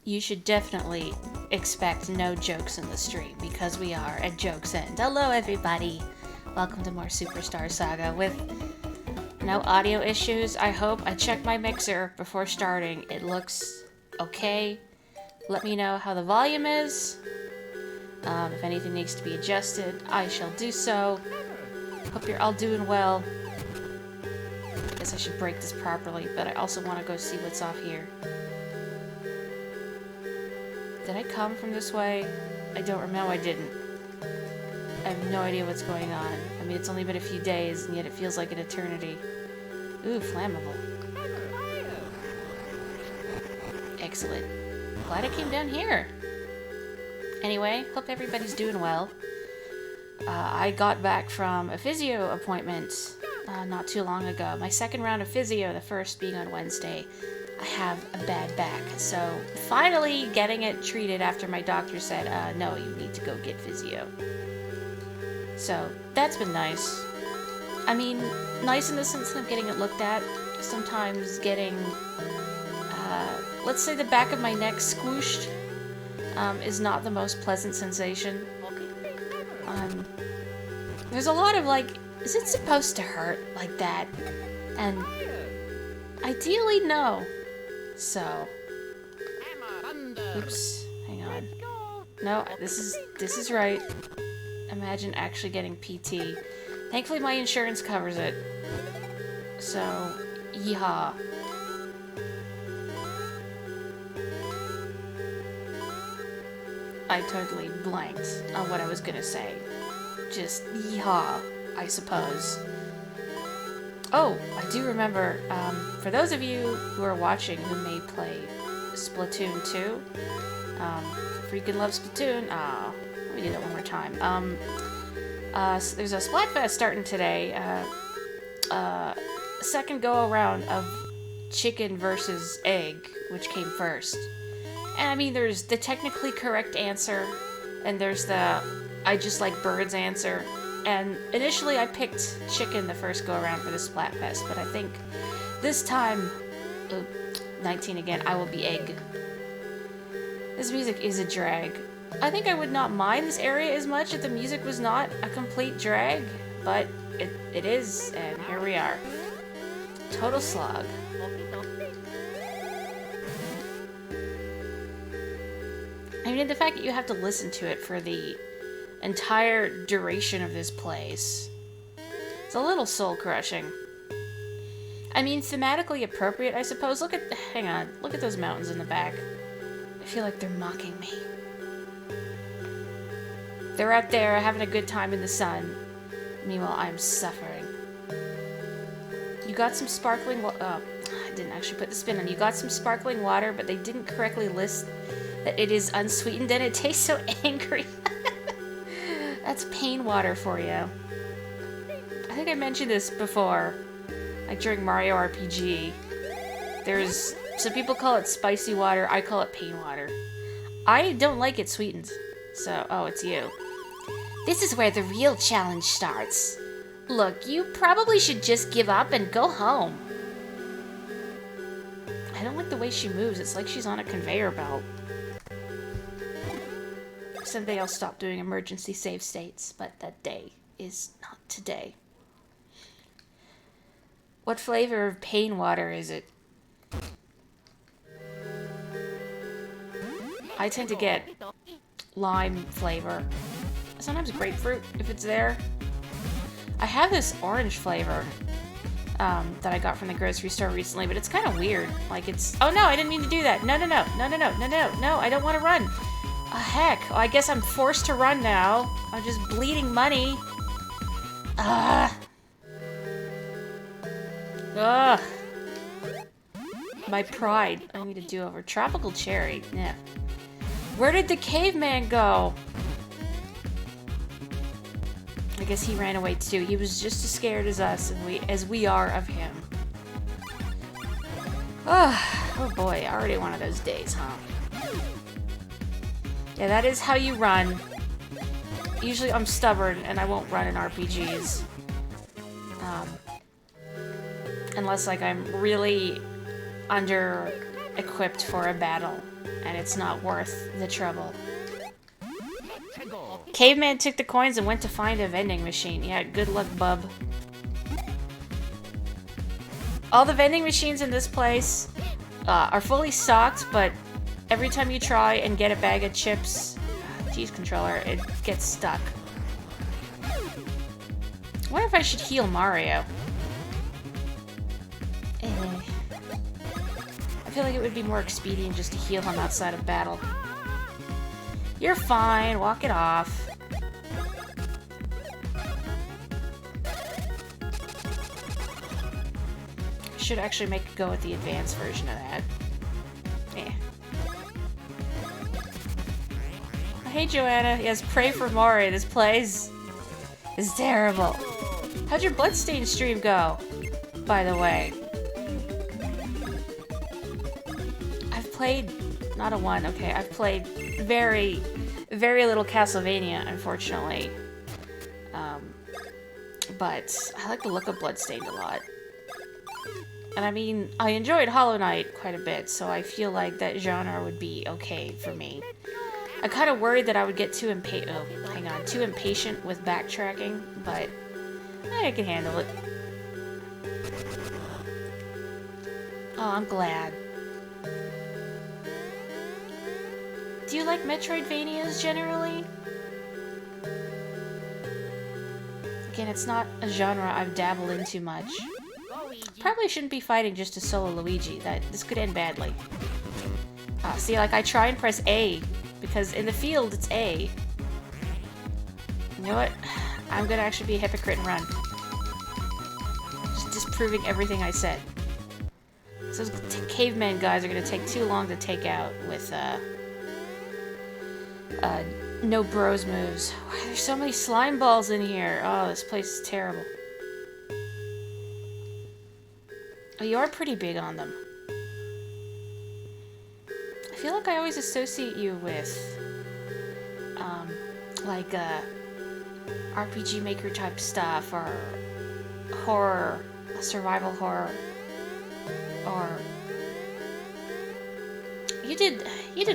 you should definitely expect no jokes in the stream because we are at Joke's End. Hello, everybody. Welcome to more Superstar Saga with no audio issues, I hope. I checked my mixer before starting. It looks okay. Let me know how the volume is. If anything needs to be adjusted, I shall do so. Hope you're all doing well. I guess I should break this properly, but I also want to go see what's off here. Did I come from this way? I don't remember. I didn't. I have no idea what's going on. I mean, it's only been a few days, and yet it feels like an eternity. Ooh, flammable. Excellent. Glad I came down here. Anyway, hope everybody's doing well. I got back from a physio appointment not too long ago. My second round of physio, the first being on Wednesday. I have a bad back, so finally getting it treated after my doctor said, no, you need to go get physio. So that's been nice. I mean, nice in the sense that I'm getting it looked at. Sometimes getting, let's say the back of my neck squooshed is not the most pleasant sensation. There's a lot of like, is it supposed to hurt like that? And ideally, no. So, oops, hang on. No, this is right. Imagine actually getting PT. Thankfully, my insurance covers it. So, yeehaw. I totally blanked on what I was gonna say. Just yeehaw, I suppose. Oh, I do remember, for those of you who are watching who may play Splatoon 2, freaking love Splatoon. Oh, let me do that one more time. So there's a Splatfest starting today. Second go-around of chicken versus egg, which came first. And I mean, there's the technically correct answer, and there's the I just like birds answer. And initially I picked chicken the first go-around for the Splatfest, but I think this time, 19 again, I will be egg. This music is a drag. I think I would not mind this area as much if the music was not a complete drag, but it is, and here we are. Total slog. I mean, the fact that you have to listen to it for the entire duration of this place, it's a little soul-crushing. I mean, thematically appropriate, I suppose. Hang on, look at those mountains in the back. I feel like they're mocking me. They're out there having a good time in the sun. Meanwhile, I'm suffering. You got some sparkling I didn't actually put the spin on. You got some sparkling water, but they didn't correctly list that it is unsweetened and it tastes so angry. That's pain water for you. I think I mentioned this before, like during Mario RPG. There's some people call it spicy water, I call it pain water. I don't like it sweetened. So, oh, it's you. This is where the real challenge starts. Look, you probably should just give up and go home. I don't like the way she moves. It's like she's on a conveyor belt. Someday I'll stop doing emergency save states, but that day is not today. What flavor of pain water is it? I tend to get lime flavor. Sometimes grapefruit, if it's there. I have this orange flavor that I got from the grocery store recently, but it's kind of weird. Like it's... Oh no, I didn't mean to do that. No, I don't want to run. Heck, well, I guess I'm forced to run now. I'm just bleeding money. Ugh. My pride. I need to do over. Tropical cherry. Yeah. Where did the caveman go? I guess he ran away too. He was just as scared as us, and as we are of him. Oh boy, already one of those days, huh? Yeah, that is how you run. Usually I'm stubborn and I won't run in RPGs. Unless like I'm really under equipped for a battle, and it's not worth the trouble. Caveman took the coins and went to find a vending machine. Yeah, good luck, bub. All the vending machines in this place are fully stocked, but every time you try and get a bag of chips, geez, controller, it gets stuck. I wonder if I should heal Mario. I feel like it would be more expedient just to heal him outside of battle. You're fine, walk it off. Should actually make a go at the advanced version of that. Eh. Hey Joanna, yes, pray for Mori. This place is terrible. How'd your Bloodstained stream go, by the way? I've played, not a one, okay, I've played very, very little Castlevania, unfortunately. But I like the look of Bloodstained a lot. And I mean, I enjoyed Hollow Knight quite a bit, so I feel like that genre would be okay for me. I kind of worried that I would get too impatient with backtracking, but I can handle it. Oh, I'm glad. Do you like Metroidvanias generally? Again, it's not a genre I've dabbled into much. Probably shouldn't be fighting just a solo Luigi. This could end badly. See, like, I try and press A, because in the field, it's A. You know what? I'm gonna actually be a hypocrite and run. Just disproving everything I said. So those caveman guys are gonna take too long to take out with, no bros moves. Why are there so many slime balls in here? Oh, this place is terrible. Oh, you are pretty big on them. I feel like I always associate you with, like, RPG Maker type stuff, or horror, survival horror, or... You did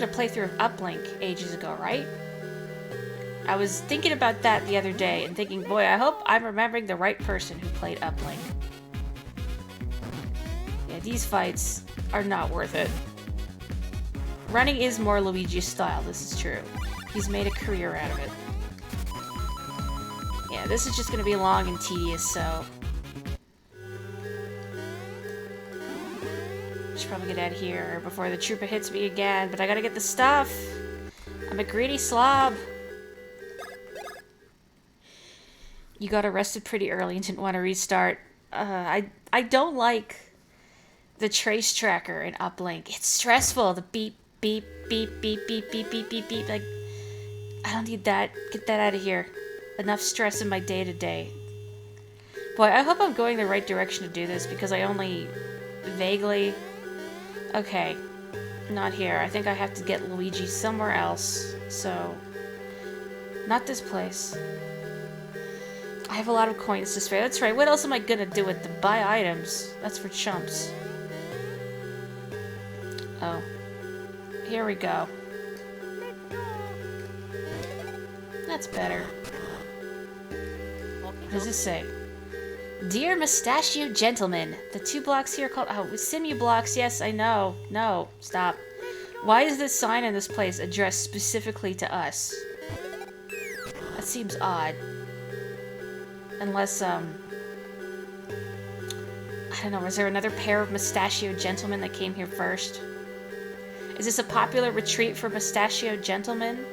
a playthrough of Uplink ages ago, right? I was thinking about that the other day and thinking, boy, I hope I'm remembering the right person who played Uplink. Yeah, these fights are not worth it. Running is more Luigi's style, this is true. He's made a career out of it. Yeah, this is just gonna be long and tedious, so... Should probably get out of here before the trooper hits me again, but I gotta get the stuff! I'm a greedy slob! You got arrested pretty early and didn't want to restart. I don't like the trace tracker in Uplink. It's stressful, the beep, beep, beep, beep, beep, beep, beep, beep, beep. Like, I don't need that. Get that out of here. Enough stress in my day-to-day. Boy, I hope I'm going the right direction to do this, because I only vaguely... Okay. Not here. I think I have to get Luigi somewhere else. So... Not this place. I have a lot of coins to spare. That's right. What else am I gonna do with them? Buy items. That's for chumps. Oh. Here we go. That's better. What does this say? Dear Mustachio Gentleman, the 2 blocks here are called... Oh, Simu blocks. Yes, I know. No, stop. Why is this sign in this place addressed specifically to us? That seems odd. Unless, I don't know, was there another pair of Mustachio Gentlemen that came here first? Is this a popular retreat for Mustachio Gentlemen?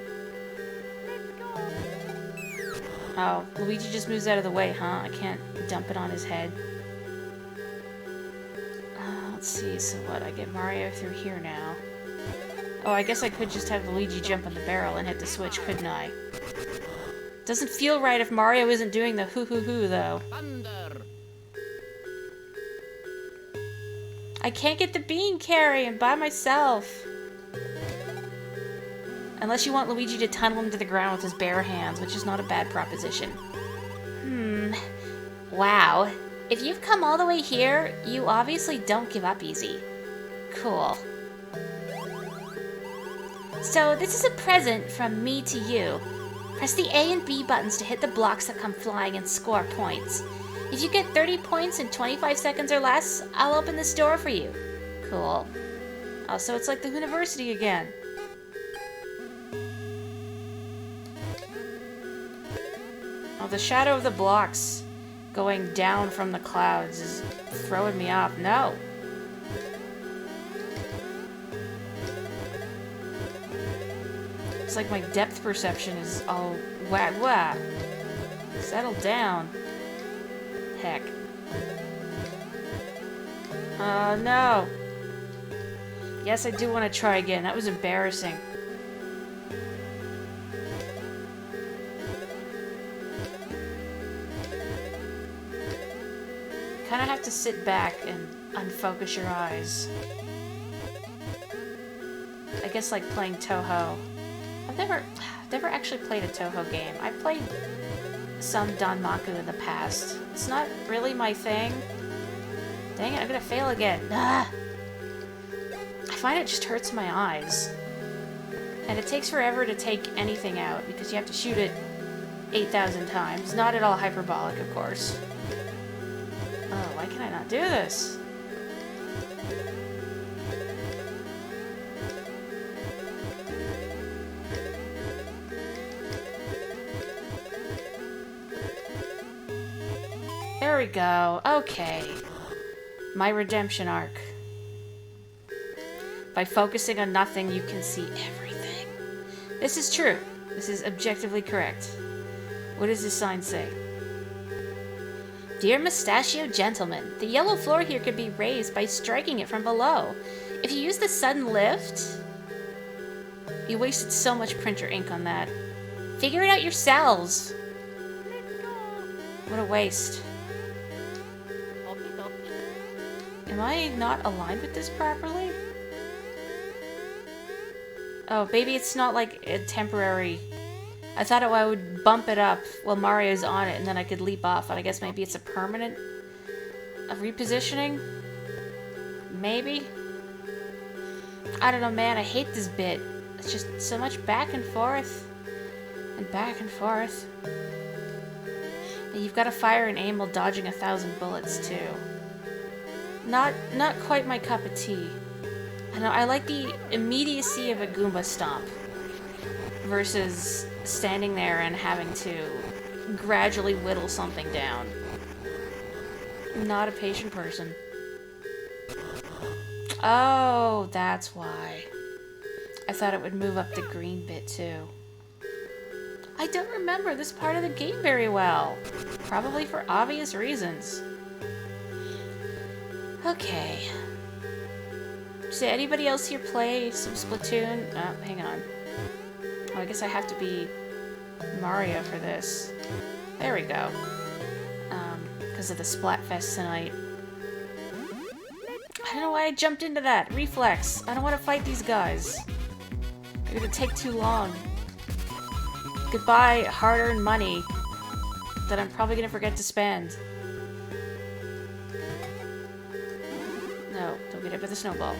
Oh, Luigi just moves out of the way, huh? I can't dump it on his head. Let's see, so what? I get Mario through here now. Oh, I guess I could just have Luigi jump on the barrel and hit the switch, couldn't I? Doesn't feel right if Mario isn't doing the hoo-hoo-hoo, though. Thunder. I can't get the bean carrying by myself. Unless you want Luigi to tunnel him to the ground with his bare hands, which is not a bad proposition. Wow. If you've come all the way here, you obviously don't give up easy. Cool. So this is a present from me to you. Press the A and B buttons to hit the blocks that come flying and score points. If you get 30 points in 25 seconds or less, I'll open this door for you. Cool. Oh, so it's like the university again. Oh, the shadow of the blocks going down from the clouds is throwing me off. No. It's like my depth perception is all wah. Settle down. Heck. Oh, no. Yes, I do want to try again. That was embarrassing. Kind of have to sit back and unfocus your eyes. I guess like playing Toho. I've never actually played a Toho game. I played some Danmaku in the past. It's not really my thing. Dang it, I'm gonna fail again. Ah! I find it just hurts my eyes. And it takes forever to take anything out because you have to shoot it 8,000 times. Not at all hyperbolic, of course. Oh, why can I not do this? There we go. Okay. My redemption arc. By focusing on nothing, you can see everything. This is true. This is objectively correct. What does this sign say? Dear Mustachio Gentleman, the yellow floor here could be raised by striking it from below. If you use the sudden lift... You wasted so much printer ink on that. Figure it out yourselves. What a waste. Am I not aligned with this properly? Oh, maybe it's not like a temporary... I thought I would bump it up while Mario's on it and then I could leap off, and I guess maybe it's a permanent repositioning? Maybe? I don't know, man. I hate this bit. It's just so much back and forth. And back and forth. And you've got to fire and aim while dodging 1,000 bullets, too. Not quite my cup of tea. I know, I like the immediacy of a Goomba stomp versus standing there and having to gradually whittle something down. Not a patient person. Oh, that's why. I thought it would move up the green bit too. I don't remember this part of the game very well. Probably for obvious reasons. Okay. Did anybody else here play some Splatoon? Oh, hang on. Oh, I guess I have to be Mario for this. There we go. Because of the Splatfest tonight. I don't know why I jumped into that. Reflex. I don't want to fight these guys. They're gonna take too long. Goodbye, hard-earned money that I'm probably gonna forget to spend. No, don't get hit with a snowball.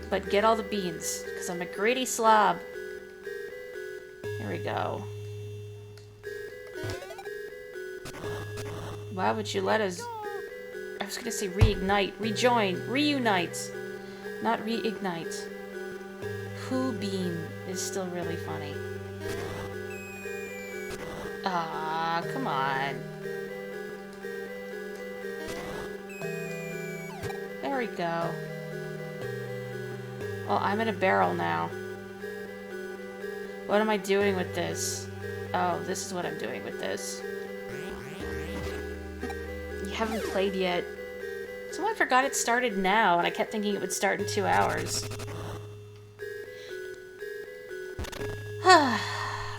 But get all the beans, because I'm a greedy slob. Here we go. Why would you let us... I was gonna say reignite, rejoin, reunite, not reignite. Who bean is still really funny. Ah, come on. There we go. Well, I'm in a barrel now. What am I doing with this? Oh, this is what I'm doing with this. You haven't played yet. Someone forgot it started now, and I kept thinking it would start in 2 hours.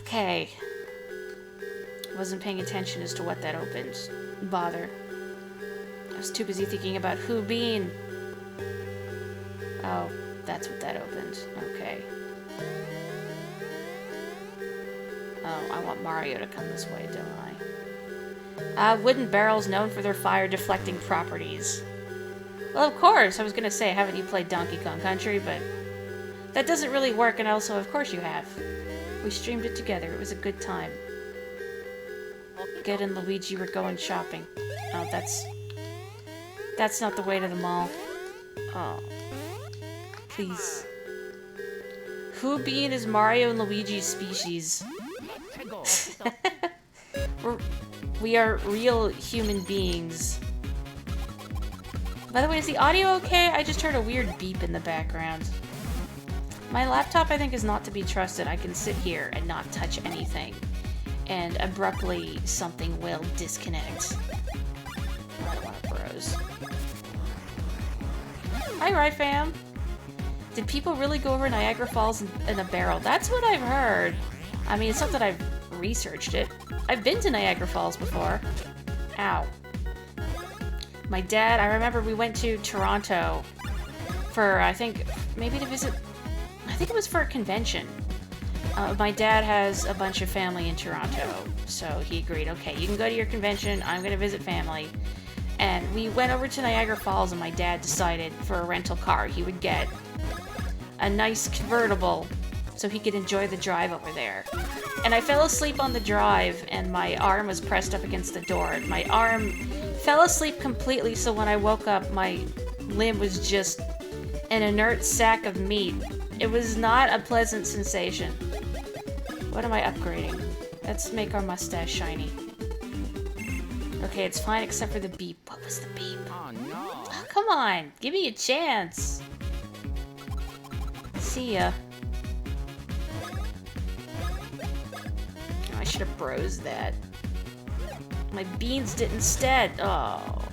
Okay. Wasn't paying attention as to what that opened. Bother. I was too busy thinking about who bean. Oh, that's what that opened. Okay. Oh, I want Mario to come this way, don't I? Wooden barrels known for their fire-deflecting properties. Well, of course, I was gonna say, haven't you played Donkey Kong Country, but... That doesn't really work, and also, of course you have. We streamed it together. It was a good time. Get and Luigi were going shopping. Oh, that's not the way to the mall. Oh. Please. Who being is Mario and Luigi's species? We are real human beings. By the way, is the audio okay? I just heard a weird beep in the background. My laptop, I think, is not to be trusted. I can sit here and not touch anything. And abruptly, something will disconnect. I don't want to bros. Hi, Right Fam. Did people really go over Niagara Falls in a barrel? That's what I've heard. I mean, it's not that I've researched it. I've been to Niagara Falls before. Ow. My dad, I remember we went to Toronto for, I think, maybe to visit, I think it was for a convention. My dad has a bunch of family in Toronto, so he agreed, okay, you can go to your convention, I'm gonna visit family. And we went over to Niagara Falls, and my dad decided for a rental car he would get a nice convertible so he could enjoy the drive over there. And I fell asleep on the drive, and my arm was pressed up against the door. My arm fell asleep completely, so when I woke up, my limb was just an inert sack of meat. It was not a pleasant sensation. What am I upgrading? Let's make our mustache shiny. Okay, it's fine except for the beep. What was the beep? Oh, no. Oh, come on, give me a chance. See ya. Oh, I should have bros that. My beans did instead. Oh.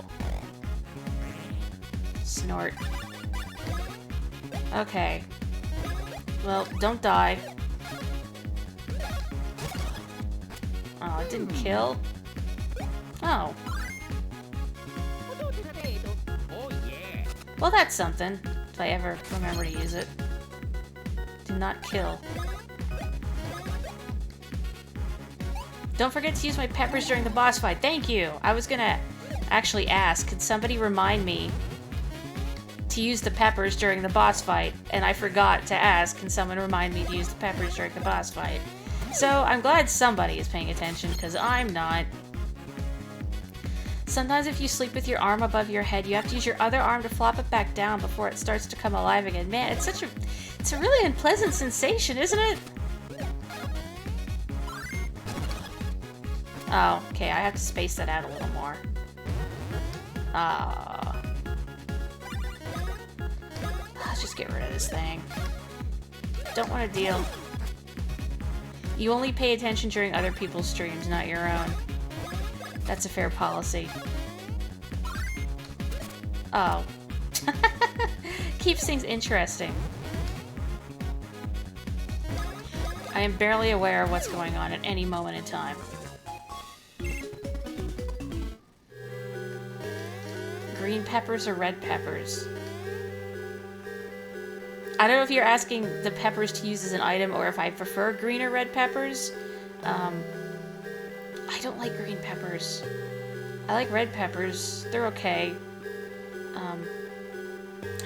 Snort. Okay. Well, don't die. Oh, it didn't kill? Oh. Well, that's something, if I ever remember to use it. Do not kill. Don't forget to use my peppers during the boss fight. Thank you! I was gonna actually ask, could somebody remind me to use the peppers during the boss fight? And I forgot to ask, can someone remind me to use the peppers during the boss fight? So, I'm glad somebody is paying attention, because I'm not. Sometimes if you sleep with your arm above your head, you have to use your other arm to flop it back down before it starts to come alive again. Man, it's a really unpleasant sensation, isn't it? Oh, okay, I have to space that out a little more. Let's just get rid of this thing. Don't want to deal. You only pay attention during other people's streams, not your own. That's a fair policy. Oh. Keeps things interesting. I am barely aware of what's going on at any moment in time. Green peppers or red peppers? I don't know if you're asking the peppers to use as an item or if I prefer green or red peppers. I don't like green peppers. I like red peppers. They're okay.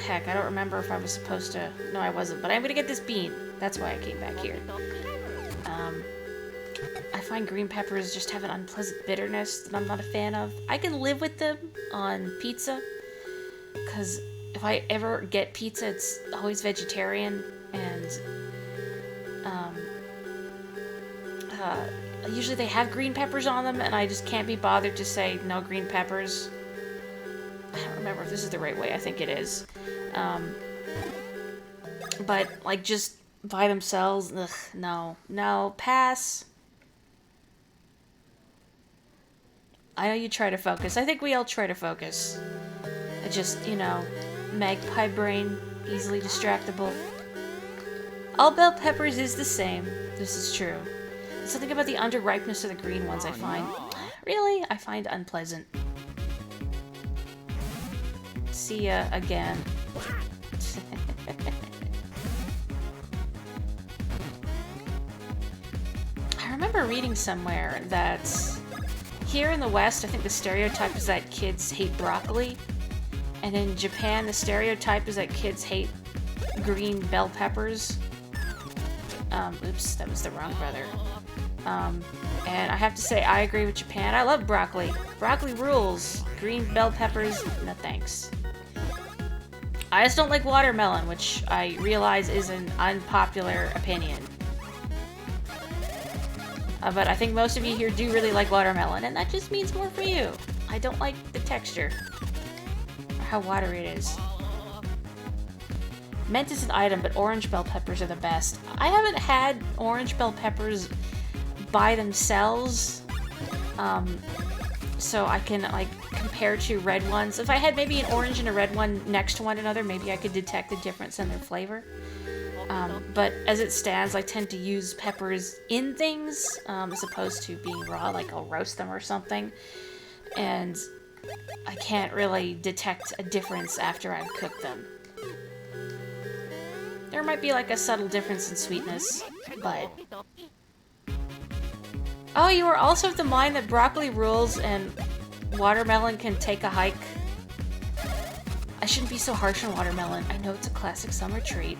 Heck, I don't remember if I was supposed to... No, I wasn't. But I'm gonna get this bean. That's why I came back here. I find green peppers just have an unpleasant bitterness that I'm not a fan of. I can live with them on pizza, because if I ever get pizza, it's always vegetarian, and usually they have green peppers on them, and I just can't be bothered to say no green peppers. I don't remember if this is the right way. I think it is. But, like, just by themselves, ugh, no. No, pass. I know you try to focus. I think we all try to focus. I just, you know, magpie brain, easily distractible. All bell peppers is the same. This is true. There's something about the underripeness of the green ones I find... Really? I find unpleasant. See ya again. I remember reading somewhere that here in the West, I think the stereotype is that kids hate broccoli. And in Japan, the stereotype is that kids hate green bell peppers. Oops, that was the wrong brother. And I have to say, I agree with Japan. I love broccoli. Broccoli rules. Green bell peppers, no thanks. I just don't like watermelon, which I realize is an unpopular opinion. But I think most of you here do really like watermelon, and that just means more for you. I don't like the texture. Or how watery it is. Mint is an item, but orange bell peppers are the best. I haven't had orange bell peppers by themselves, so I can like compare to red ones. If I had maybe an orange and a red one next to one another, maybe I could detect the difference in their flavor. But as it stands, I tend to use peppers in things as opposed to being raw, like I'll roast them or something. And I can't really detect a difference after I've cooked them. There might be like a subtle difference in sweetness, but... Oh, you were also of the mind that broccoli rules and watermelon can take a hike? I shouldn't be so harsh on watermelon. I know it's a classic summer treat.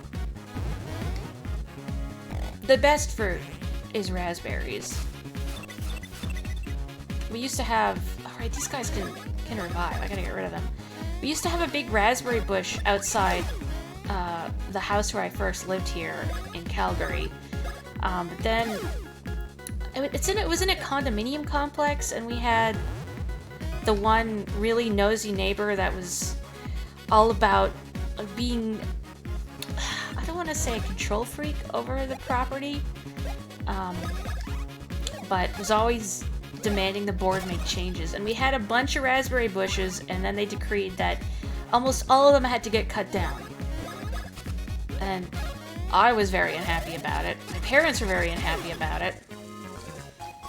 The best fruit is raspberries. We used to have... Alright, these guys can revive. I gotta get rid of them. We used to have a big raspberry bush outside the house where I first lived here in Calgary. But then... It was in a condominium complex, and we had the one really nosy neighbor that was all about being... I don't want to say a control freak over the property, but was always demanding the board make changes. And we had a bunch of raspberry bushes, and then they decreed that almost all of them had to get cut down. And I was very unhappy about it. My parents were very unhappy about it.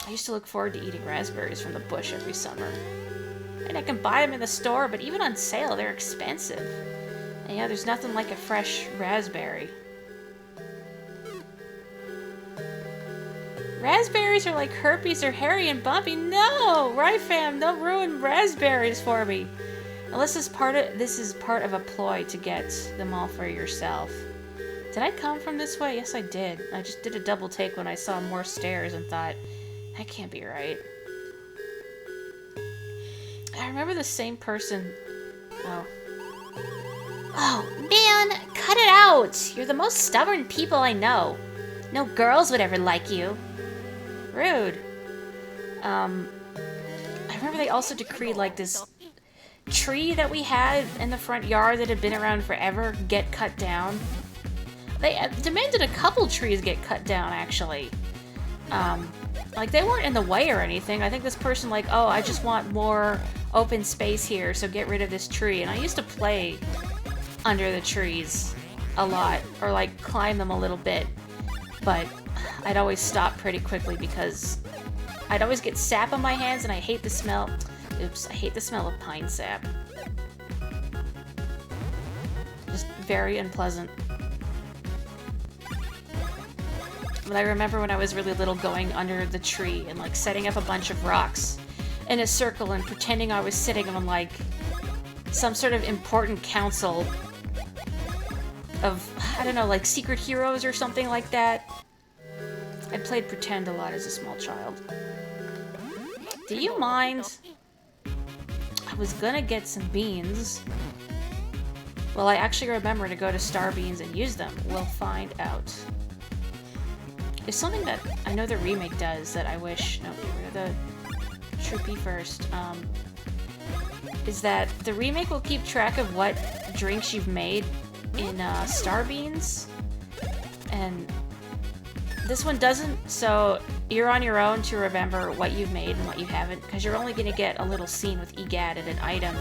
I used to look forward to eating raspberries from the bush every summer. And I can buy them in the store, but even on sale, they're expensive. And yeah, there's nothing like a fresh raspberry. Raspberries are like herpes or hairy and bumpy. No! Right, fam? Don't ruin raspberries for me. Unless this is part of a ploy to get them all for yourself. Did I come from this way? Yes, I did. I just did a double take when I saw more stairs and thought, that can't be right. I remember the same person... Oh. Oh, man! Cut it out! You're the most stubborn people I know. No girls would ever like you. Rude. I remember they also decreed, like, this tree that we had in the front yard that had been around forever get cut down. They demanded a couple trees get cut down, actually. Like, they weren't in the way or anything. I think this person, like, oh, I just want more open space here, so get rid of this tree. And I used to play under the trees a lot, or, like, climb them a little bit. But I'd always stop pretty quickly because I'd always get sap on my hands, and I hate the smell. Oops, I hate the smell of pine sap. Just very unpleasant. But I remember when I was really little going under the tree and like setting up a bunch of rocks in a circle and pretending I was sitting on like some sort of important council of, I don't know, like secret heroes or something like that. I played pretend a lot as a small child. Do you mind? I was gonna get some beans. Well, I actually remember to go to Star Beans and use them. We'll find out. There's something that I know the remake does that I wish... No, get rid of the Troopy first. Is that the remake will keep track of what drinks you've made in Star Beans. And this one doesn't, so you're on your own to remember what you've made and what you haven't, because you're only going to get a little scene with EGAD and an item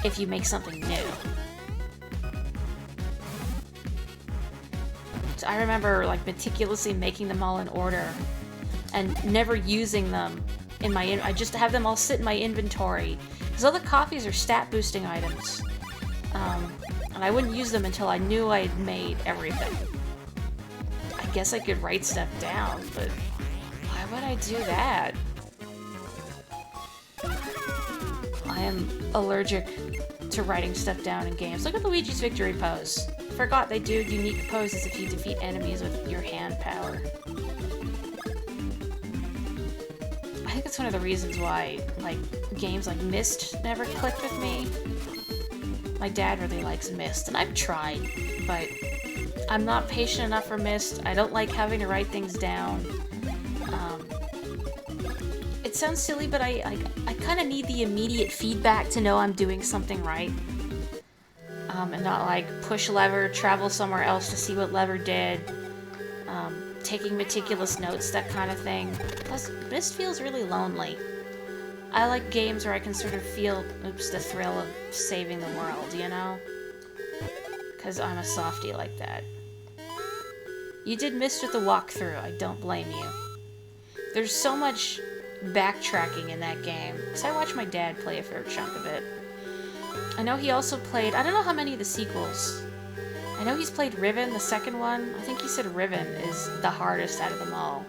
if you make something new. I remember like meticulously making them all in order and never using them in my I just have them all sit in my inventory because all the coffees are stat boosting items, and I wouldn't use them until I knew I'd made everything. I guess I could write stuff down, but why would I do that? I am allergic to writing stuff down in games. Look at Luigi's victory pose. Forgot they do unique poses if you defeat enemies with your hand power. I think it's one of the reasons why, like, games like Myst never clicked with me. My dad really likes Myst, and I've tried, but I'm not patient enough for Myst. I don't like having to write things down. It sounds silly, but I kind of need the immediate feedback to know I'm doing something right. And not like push lever, travel somewhere else to see what lever did, taking meticulous notes, that kind of thing. Plus, Myst feels really lonely. I like games where I can sort of feel, the thrill of saving the world, you know? Because I'm a softie like that. You did Myst with the walkthrough, I don't blame you. There's so much backtracking in that game, because I watched my dad play a fair chunk of it. I know he also played, I don't know how many of the sequels. I know he's played Riven, the second one. I think he said Riven is the hardest out of them all.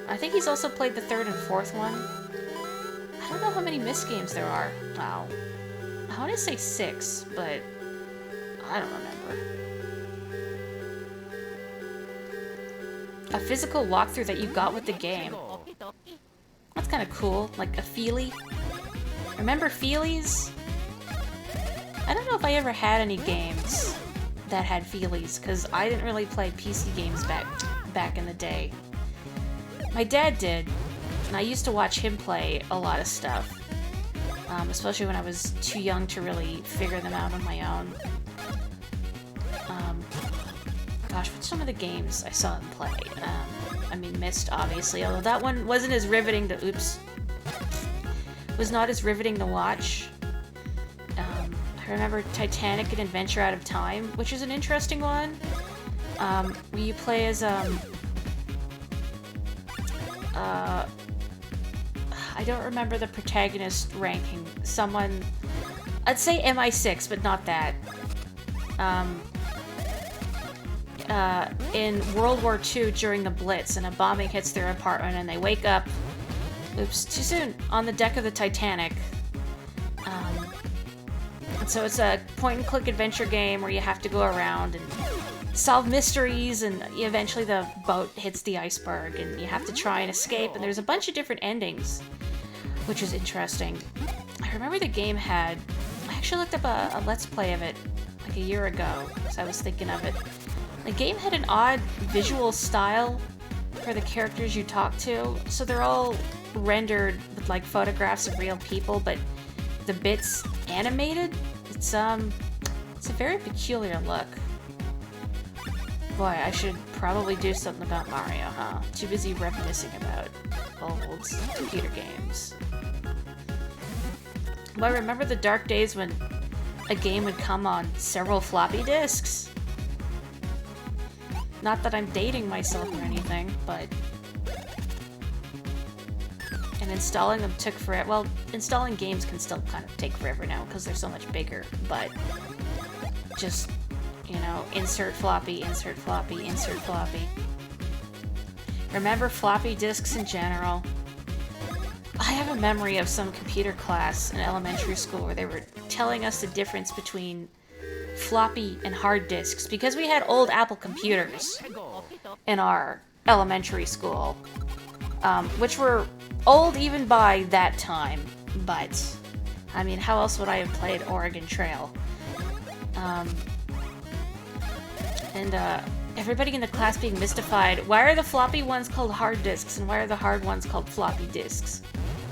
I think he's also played the third and fourth one. I don't know how many Myst games there are. Wow. I want to say 6, but I don't remember. A physical walkthrough that you got with the game. That's kind of cool, like a feelie. Remember feelies? I don't know if I ever had any games that had feelies, because I didn't really play PC games back in the day. My dad did, and I used to watch him play a lot of stuff, especially when I was too young to really figure them out on my own. Gosh, what's some of the games I saw him play? I mean, Myst, obviously, although that one wasn't as riveting to... was not as riveting to watch. I remember Titanic and Adventure Out of Time, which is an interesting one, where you play as, I don't remember the protagonist ranking. Someone... I'd say MI6, but not that. In World War II during the Blitz, and a bombing hits their apartment, and they wake up, oops, too soon, on the deck of the Titanic. And so it's a point-and-click adventure game where you have to go around and solve mysteries, and eventually the boat hits the iceberg, and you have to try and escape, and there's a bunch of different endings, which is interesting. I remember the game had... I actually looked up a Let's Play of it like a year ago, because I was thinking of it. The game had an odd visual style for the characters you talk to, so they're all rendered with like photographs of real people, but the bits animated. It's a very peculiar look. Boy, I should probably do something about Mario, huh? Too busy reminiscing about old computer games. Well, I remember the dark days when a game would come on several floppy disks. Not that I'm dating myself or anything, but... And installing them took forever. Well, installing games can still kind of take forever now because they're so much bigger, but... Just, you know, insert floppy, insert floppy, insert floppy. Remember floppy disks in general? I have a memory of some computer class in elementary school where they were telling us the difference between floppy and hard disks, because we had old Apple computers in our elementary school, which were old even by that time, but I mean, how else would I have played Oregon Trail? Everybody in the class being mystified, why are the floppy ones called hard disks and why are the hard ones called floppy disks?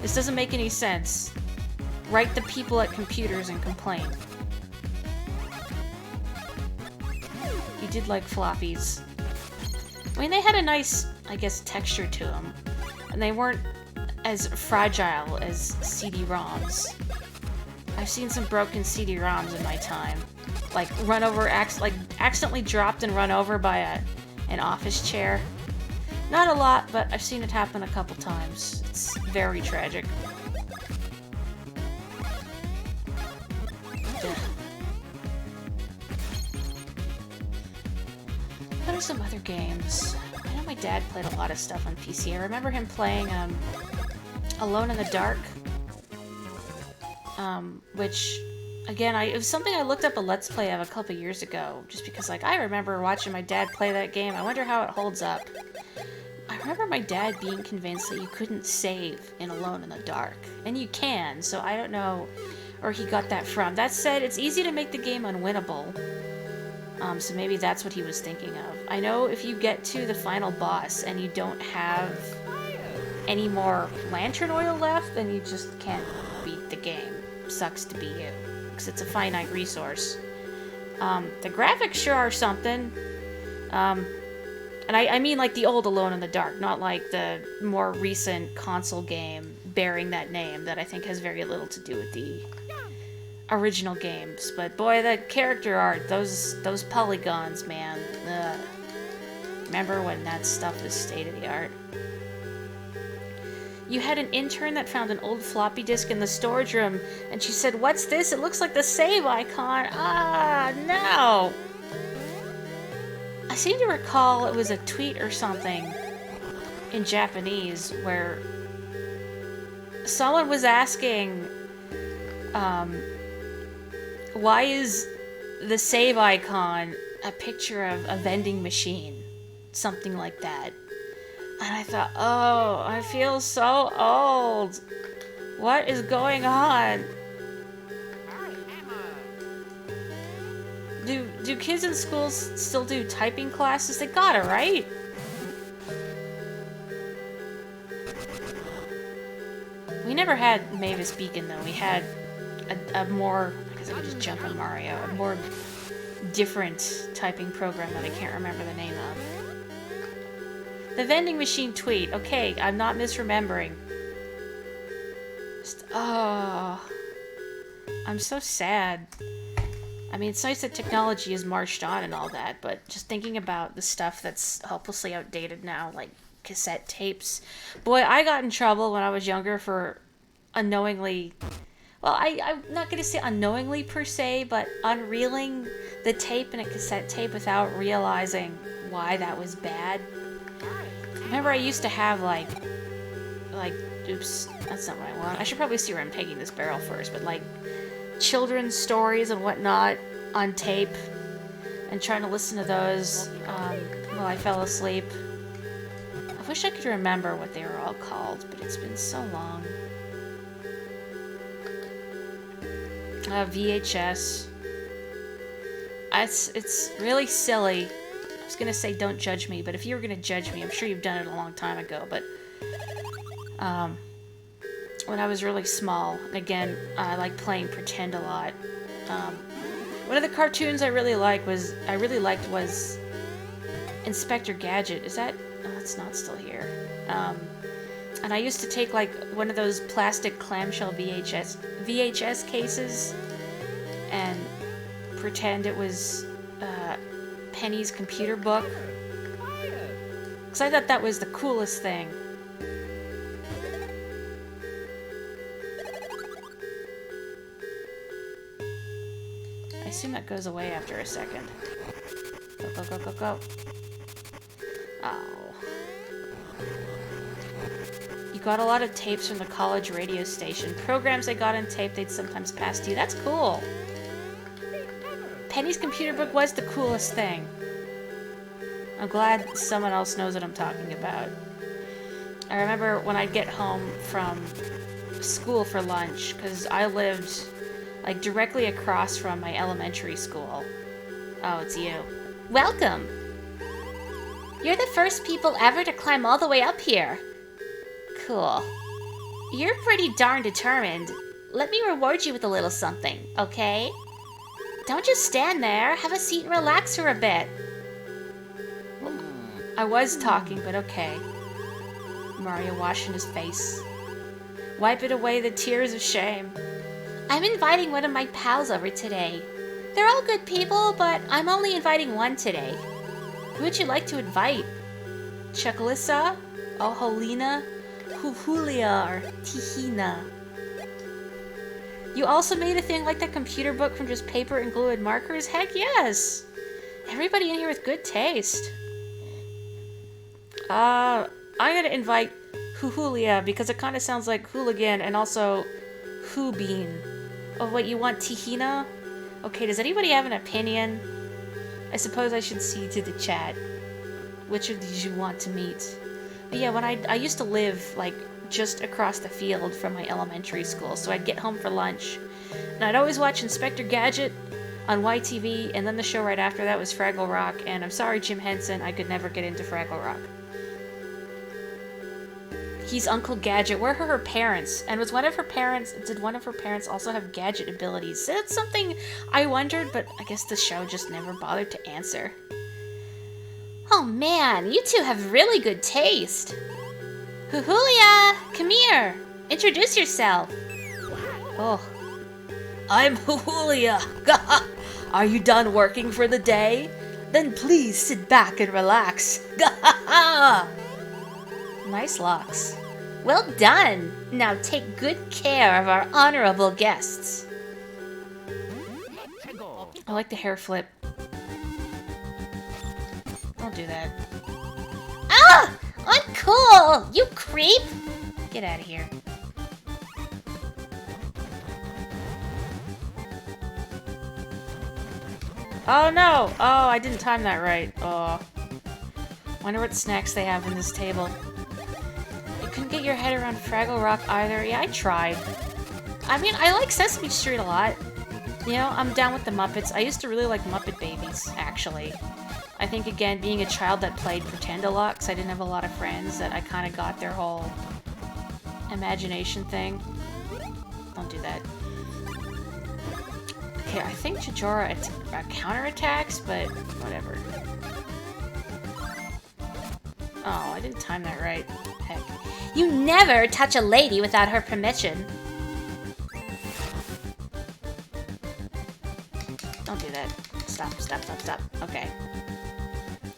This doesn't make any sense. Write the people at computers and complain. You did like floppies. I mean, they had a nice, I guess, texture to them. And they weren't as fragile as CD-ROMs. I've seen some broken CD-ROMs in my time. Like, run over, accidentally dropped and run over by an office chair. Not a lot, but I've seen it happen a couple times. It's very tragic. Ugh. What are some other games? I know my dad played a lot of stuff on PC. I remember him playing Alone in the Dark, which Again, it was something I looked up a Let's Play of a couple years ago, just because, like, I remember watching my dad play that game. I wonder how it holds up. I remember my dad being convinced that you couldn't save in Alone in the Dark. And you can, so I don't know where he got that from. That said, it's easy to make the game unwinnable. So maybe that's what he was thinking of. I know if you get to the final boss and you don't have any more lantern oil left, then you just can't beat the game. Sucks to be you. Because it's a finite resource. The graphics sure are something. And I mean like the old Alone in the Dark, not like the more recent console game bearing that name that I think has very little to do with the original games. But boy, the character art, those polygons, man. Ugh. Remember when that stuff was state-of-the-art? You had an intern that found an old floppy disk in the storage room, and she said, "What's this? It looks like the save icon." Ah, no! I seem to recall it was a tweet or something in Japanese where someone was asking, why is the save icon a picture of a vending machine? Something like that. And I thought, oh, I feel so old. What is going on? Do kids in schools still do typing classes? They gotta, right? We never had Mavis Beacon, though. We had a more... I guess I could just jump on Mario. A more different typing program that I can't remember the name of. The vending machine tweet. Okay, I'm not misremembering. Just, oh... I'm so sad. I mean, it's nice that technology has marched on and all that, but just thinking about the stuff that's hopelessly outdated now, like cassette tapes. Boy, I got in trouble when I was younger for unknowingly... Well, I'm not going to say unknowingly per se, but unreeling the tape in a cassette tape without realizing why that was bad. Remember, I used to have, like, oops, that's not what I want. I should probably see where I'm taking this barrel first, but, like, children's stories and whatnot on tape, and trying to listen to those while I fell asleep. I wish I could remember what they were all called, but it's been so long. VHS. It's really silly. I was gonna say don't judge me, but if you were gonna judge me, I'm sure you've done it a long time ago, but when I was really small, and again, I like playing pretend a lot. One of the cartoons I really liked was Inspector Gadget. Is that... Oh, it's not still here. And I used to take, like, one of those plastic clamshell VHS cases and pretend it was Penny's computer book. Because I thought that was the coolest thing. I assume that goes away after a second. Go, go, go, go, go. Oh. You got a lot of tapes from the college radio station. Programs they got on tape they'd sometimes pass to you. That's cool. Penny's computer book was the coolest thing. I'm glad someone else knows what I'm talking about. I remember when I'd get home from school for lunch, because I lived, like, directly across from my elementary school. Oh, it's you. Welcome! You're the first people ever to climb all the way up here. Cool. You're pretty darn determined. Let me reward you with a little something, okay? Don't just stand there. Have a seat and relax for a bit. I was talking, but okay. Mario washing his face. Wiping away the tears of shame. I'm inviting one of my pals over today. They're all good people, but I'm only inviting one today. Who would you like to invite? Chuckalissa? Oholina? Huhulia? Or Tihina? You also made a thing like that computer book from just paper and glue and markers? Heck yes! Everybody in here with good taste. I'm gonna invite Huhulia because it kind of sounds like hooligan and also Who Bean. Oh, what, you want Tahina? Okay, does anybody have an opinion? I suppose I should see to the chat. Which of these you want to meet? But yeah, when I used to live, like, just across the field from my elementary school, so I'd get home for lunch, and I'd always watch Inspector Gadget on YTV, and then the show right after that was Fraggle Rock, and I'm sorry, Jim Henson, I could never get into Fraggle Rock. He's Uncle Gadget. Where are her parents? And did one of her parents also have gadget abilities? That's something I wondered, but I guess the show just never bothered to answer. Oh man, you two have really good taste. Huhulia, come here. Introduce yourself. Oh. I'm Huhulia. Are you done working for the day? Then please sit back and relax. Nice locks. Well done. Now take good care of our honorable guests. I like the hair flip. Don't do that. Ah! Uncool! You creep! Get out of here. Oh no! Oh, I didn't time that right. Oh. Wonder what snacks they have in this table. You couldn't get your head around Fraggle Rock either. Yeah, I tried. I mean, I like Sesame Street a lot. You know, I'm down with the Muppets. I used to really like Muppet Babies, actually. I think, again, being a child that played pretend a lot, because I didn't have a lot of friends, that I kind of got their whole imagination thing. Don't do that. Okay, I think Chijora counterattacks, but whatever. Oh, I didn't time that right. Heck. You never touch a lady without her permission. Don't do that. Stop, stop, stop, stop. Okay.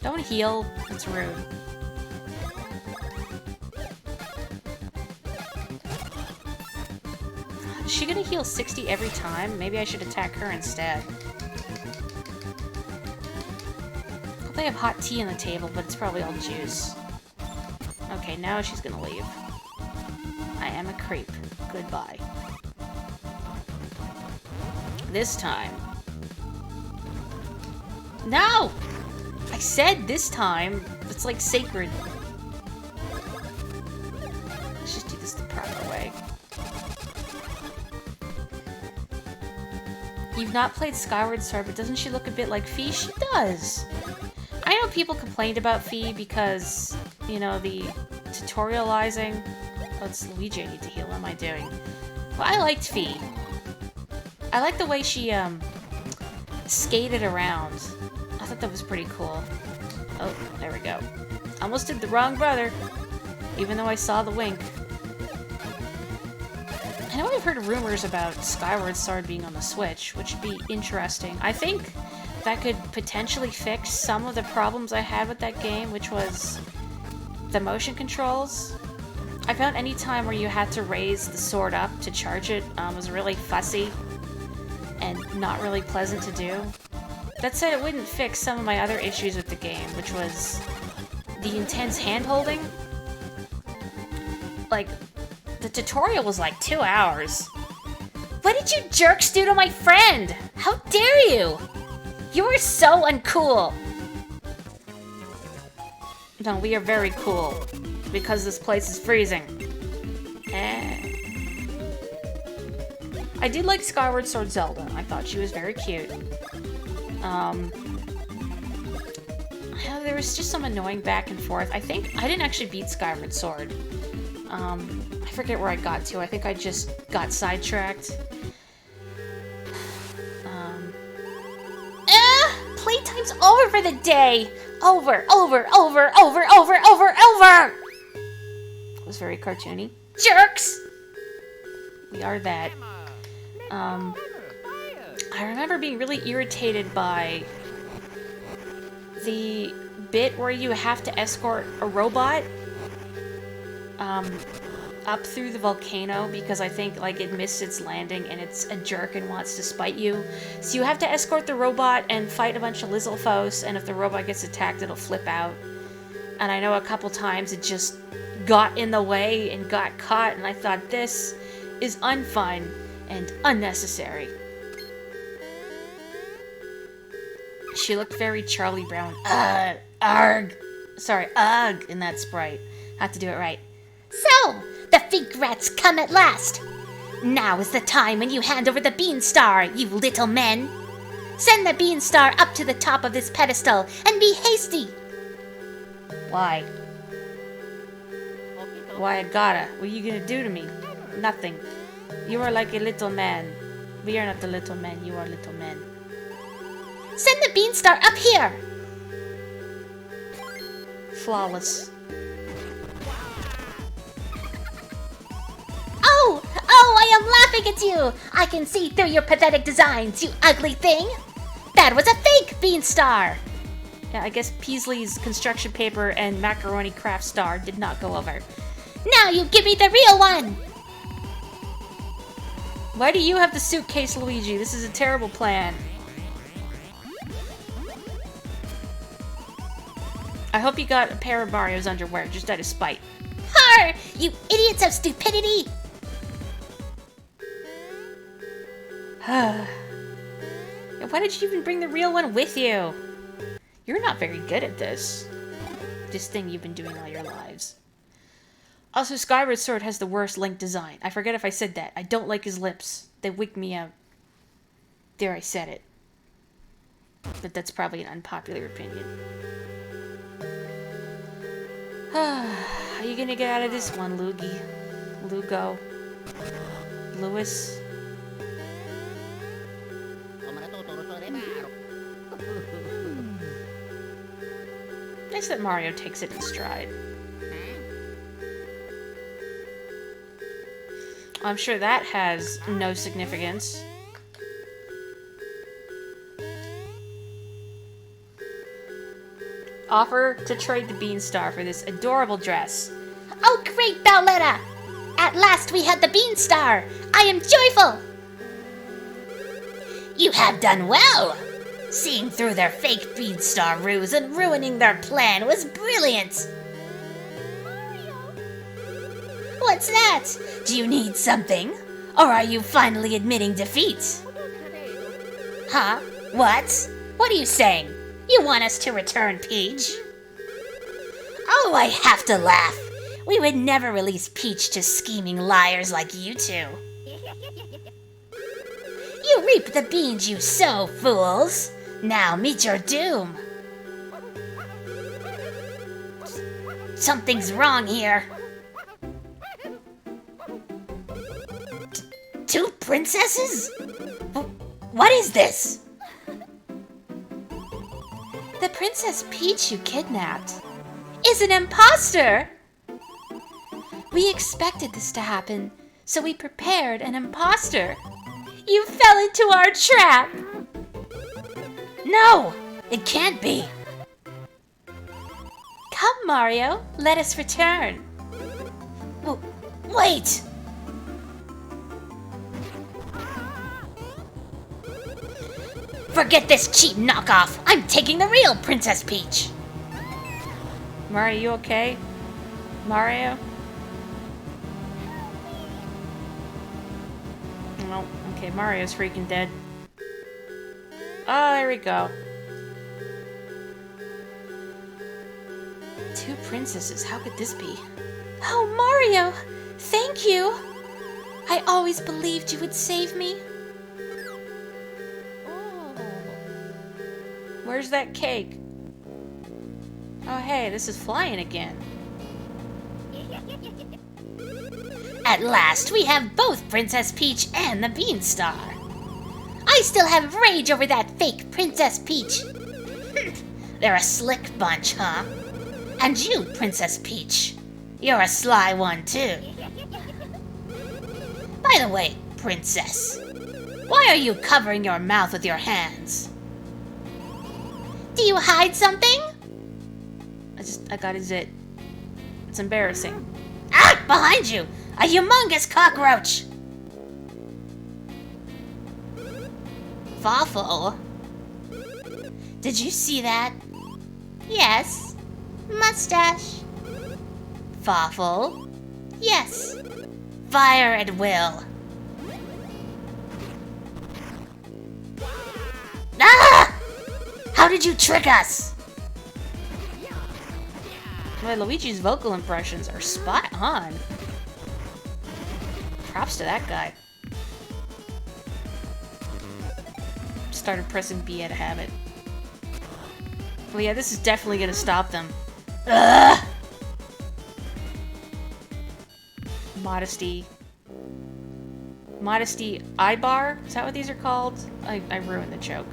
Don't heal. That's rude. Is she gonna heal 60 every time? Maybe I should attack her instead. Hope they have hot tea on the table, but it's probably all juice. Okay, now she's gonna leave. I am a creep. Goodbye. This time. No! I said this time. It's like sacred. Let's just do this the proper way. You've not played Skyward Sword, but doesn't she look a bit like Fee? She does! I know people complained about Fee because, you know, the tutorializing... Oh, it's Luigi I need to heal. What am I doing? Well, I liked Fee. I like the way she, skated around. I thought that was pretty cool. Oh, there we go. Almost did the wrong brother, even though I saw the wink. I know I've heard rumors about Skyward Sword being on the Switch, which would be interesting. I think that could potentially fix some of the problems I had with that game, which was the motion controls. I found any time where you had to raise the sword up to charge it was really fussy and not really pleasant to do. That said, it wouldn't fix some of my other issues with the game, which was the intense hand-holding. Like, the tutorial was like 2 hours. What did you jerks do to my friend? How dare you? You are so uncool. No, we are very cool. Because this place is freezing. I did like Skyward Sword Zelda. I thought she was very cute. There was just some annoying back and forth. I think I didn't actually beat Skyward Sword. I forget where I got to. I think I just got sidetracked. Playtime's over for the day! Over! It was very cartoony. Jerks! We are that. I remember being really irritated by the bit where you have to escort a robot up through the volcano because I think like it missed its landing and it's a jerk and wants to spite you. So you have to escort the robot and fight a bunch of Lizalfos, and if the robot gets attacked, it'll flip out. And I know a couple times it just got in the way and got caught, and I thought, this is unfun. and unnecessary. She looked very Charlie Brown. Ugh in that sprite. Had to do it right. So, the fake rats come at last. Now is the time when you hand over the Bean Star, you little men. Send the Bean Star up to the top of this pedestal and be hasty. Why? Why I gotta? What are you gonna do to me? Nothing. You are like a little man. We are not the little men, you are little men. Send the Bean Star up here. Flawless. Oh, I am laughing at you. I can see through your pathetic designs, you ugly thing. That was a fake Bean Star. Yeah, I guess Peasley's construction paper and macaroni craft star did not go over. Now you give me the real one. Why do you have the suitcase, Luigi? This is a terrible plan. I hope you got a pair of Mario's underwear, just out of spite. Har! You idiots of stupidity! Why did you even bring the real one with you? You're not very good at this. This thing you've been doing all your lives. Also, Skyward Sword has the worst Link design. I forget if I said that. I don't like his lips. They wig me out. There, I said it. But that's probably an unpopular opinion. Are you gonna get out of this one, Luigi? Lugo? Lewis? Nice that Mario takes it in stride. I'm sure that has no significance. Offer to trade the Bean Star for this adorable dress. Oh, great, Bowletta! At last we had the Bean Star! I am joyful! You have done well! Seeing through their fake Bean Star ruse and ruining their plan was brilliant! What's that? Do you need something? Or are you finally admitting defeat? Huh? What? What are you saying? You want us to return Peach? Oh, I have to laugh. We would never release Peach to scheming liars like you two. You reap the beans you sow, fools. Now meet your doom. Something's wrong here. Two princesses? What is this? The Princess Peach you kidnapped is an imposter! We expected this to happen, so we prepared an imposter. You fell into our trap! No! It can't be! Come, Mario, let us return. Wait! Forget this cheap knockoff! I'm taking the real Princess Peach! Mario, you okay? Mario? No, okay, Mario's freaking dead. Oh, there we go. Two princesses, how could this be? Oh, Mario! Thank you! I always believed you would save me. Where's that cake? Oh, hey, this is flying again. At last, we have both Princess Peach and the Bean Star. I still have rage over that fake Princess Peach. They're a slick bunch, huh? And you, Princess Peach, you're a sly one, too. By the way, Princess, why are you covering your mouth with your hands? Do you hide something? I got a zit. It's embarrassing. Ah! Behind you! A humongous cockroach! Fawful. Did you see that? Yes. Mustache. Fawful. Yes. Fire at will. Ah! How did you trick us? Well, Luigi's vocal impressions are spot on. Props to that guy. Started pressing B out of habit. Well, yeah, this is definitely gonna stop them. Ugh! Modesty. Modesty eye-bar? Is that what these are called? I ruined the joke.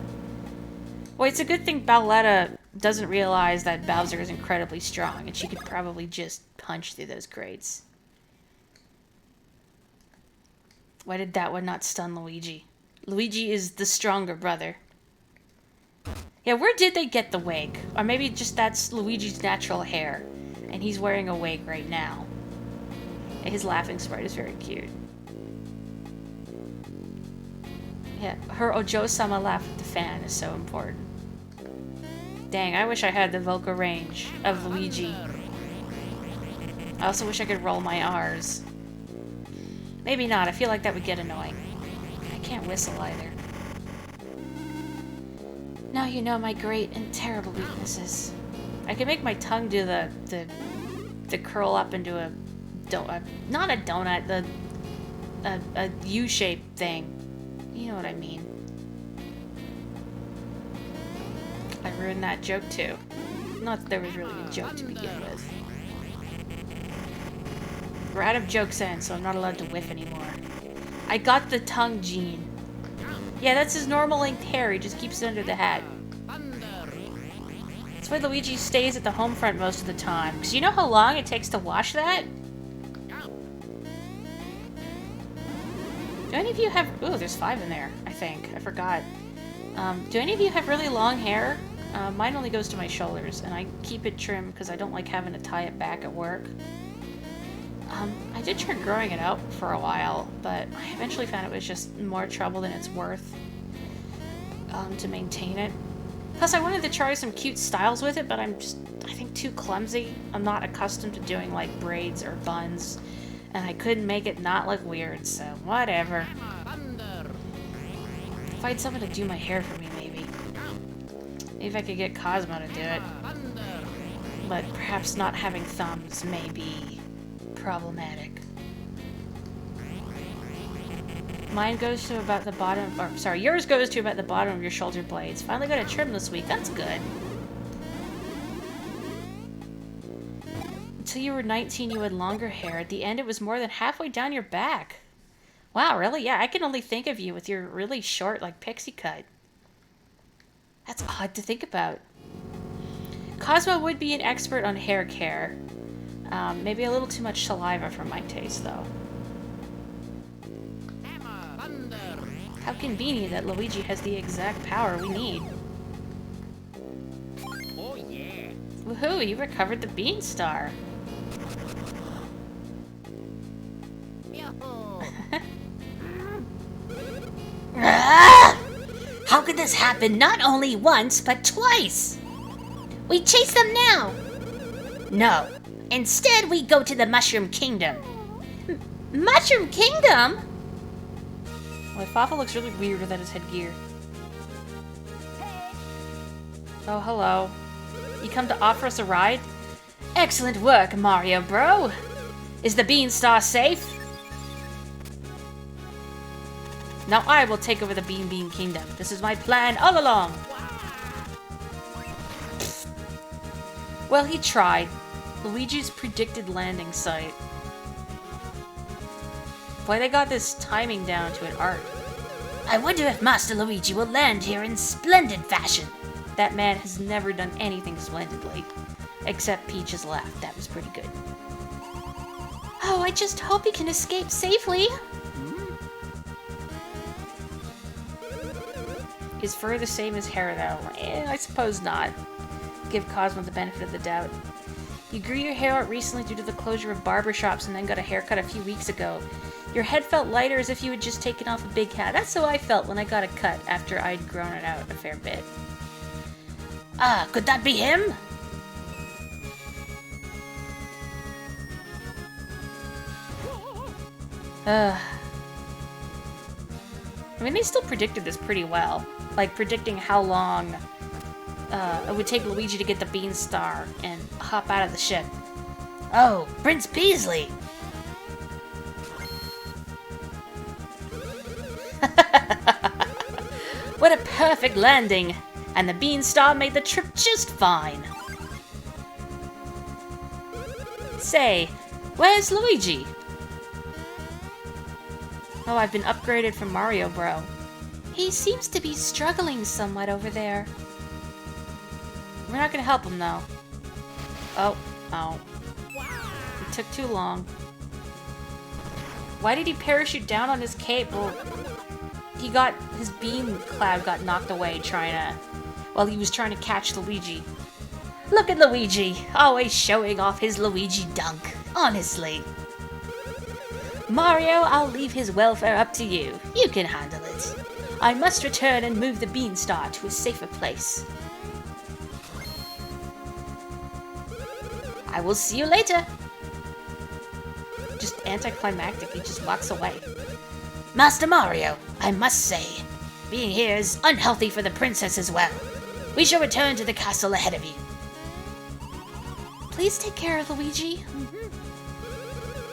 Well, it's a good thing Bowletta doesn't realize that Bowser is incredibly strong, and she could probably just punch through those grates. Why did that one not stun Luigi? Luigi is the stronger brother. Yeah, where did they get the wig? Or maybe just that's Luigi's natural hair, and he's wearing a wig right now. And his laughing sprite is very cute. Yeah, her Ojo-sama laugh at the fan is so important. Dang, I wish I had the vocal range of Luigi. I also wish I could roll my R's. Maybe not, I feel like that would get annoying. I can't whistle either. Now you know my great and terrible weaknesses. I can make my tongue do the curl up into a not a donut, a U-shaped thing. You know what I mean. I ruined that joke too. Not that there was really a joke to begin with. We're out of jokes in, so I'm not allowed to whiff anymore. I got the tongue gene. Yeah, that's his normal length hair, he just keeps it under the hat. That's why Luigi stays at the home front most of the time. Because you know how long it takes to wash that? Do any of you have... Ooh, there's 5 in there, I think. I forgot. Do any of you have really long hair? Mine only goes to my shoulders, and I keep it trimmed because I don't like having to tie it back at work. I did try growing it out for a while, but I eventually found it was just more trouble than it's worth to maintain it. Plus, I wanted to try some cute styles with it, but I'm just, I think, too clumsy. I'm not accustomed to doing, like, braids or buns, and I couldn't make it not look weird, so whatever. If I had someone to do my hair for me, maybe. Maybe if I could get Cosmo to do it. But perhaps not having thumbs may be problematic. Mine goes to about the bottom, or sorry, yours goes to about the bottom of your shoulder blades. Finally got a trim this week, that's good. Until you were 19, you had longer hair. At the end, it was more than halfway down your back. Wow, really? Yeah, I can only think of you with your really short, like, pixie cut. That's odd to think about. Cosmo would be an expert on hair care. Maybe a little too much saliva for my taste, though. How convenient that Luigi has the exact power we need. Oh yeah. Woohoo, you recovered the Bean Star. Ah! How could this happen not only once, but twice? We chase them now! No. Instead, we go to the Mushroom Kingdom. Mushroom Kingdom? Well, Fafa looks really weird without his headgear. Oh, hello. You come to offer us a ride? Excellent work, Mario bro! Is the Bean Star safe? Now I will take over the Bean Kingdom. This is my plan all along. Well, he tried. Luigi's predicted landing site. Boy, they got this timing down to an art. I wonder if Master Luigi will land here in splendid fashion. That man has never done anything splendidly. Except Peach's laugh. That was pretty good. Oh, I just hope he can escape safely. Is fur the same as hair, though? I suppose not. Give Cosmo the benefit of the doubt. You grew your hair out recently due to the closure of barbershops and then got a haircut a few weeks ago. Your head felt lighter as if you had just taken off a big hat. That's how I felt when I got a cut after I'd grown it out a fair bit. Ah, could that be him? I mean, they still predicted this pretty well. like, predicting how long it would take Luigi to get the Bean Star and hop out of the ship. Oh, Prince Peasley! What a perfect landing! And the Bean Star made the trip just fine. Say, where's Luigi? Oh, I've been upgraded from Mario Bro. He seems to be struggling somewhat over there. We're not gonna help him, though. Oh. It took too long. Why did he parachute down on his cape? Well, his beam cloud got knocked away while he was trying to catch Luigi. Look at Luigi, always showing off his Luigi dunk, honestly. Mario, I'll leave his welfare up to you. You can handle it. I must return and move the Bean Star to a safer place. I will see you later. Just anticlimactic, he just walks away. Master Mario, I must say, being here is unhealthy for the princess as well. We shall return to the castle ahead of you. Please take care of Luigi.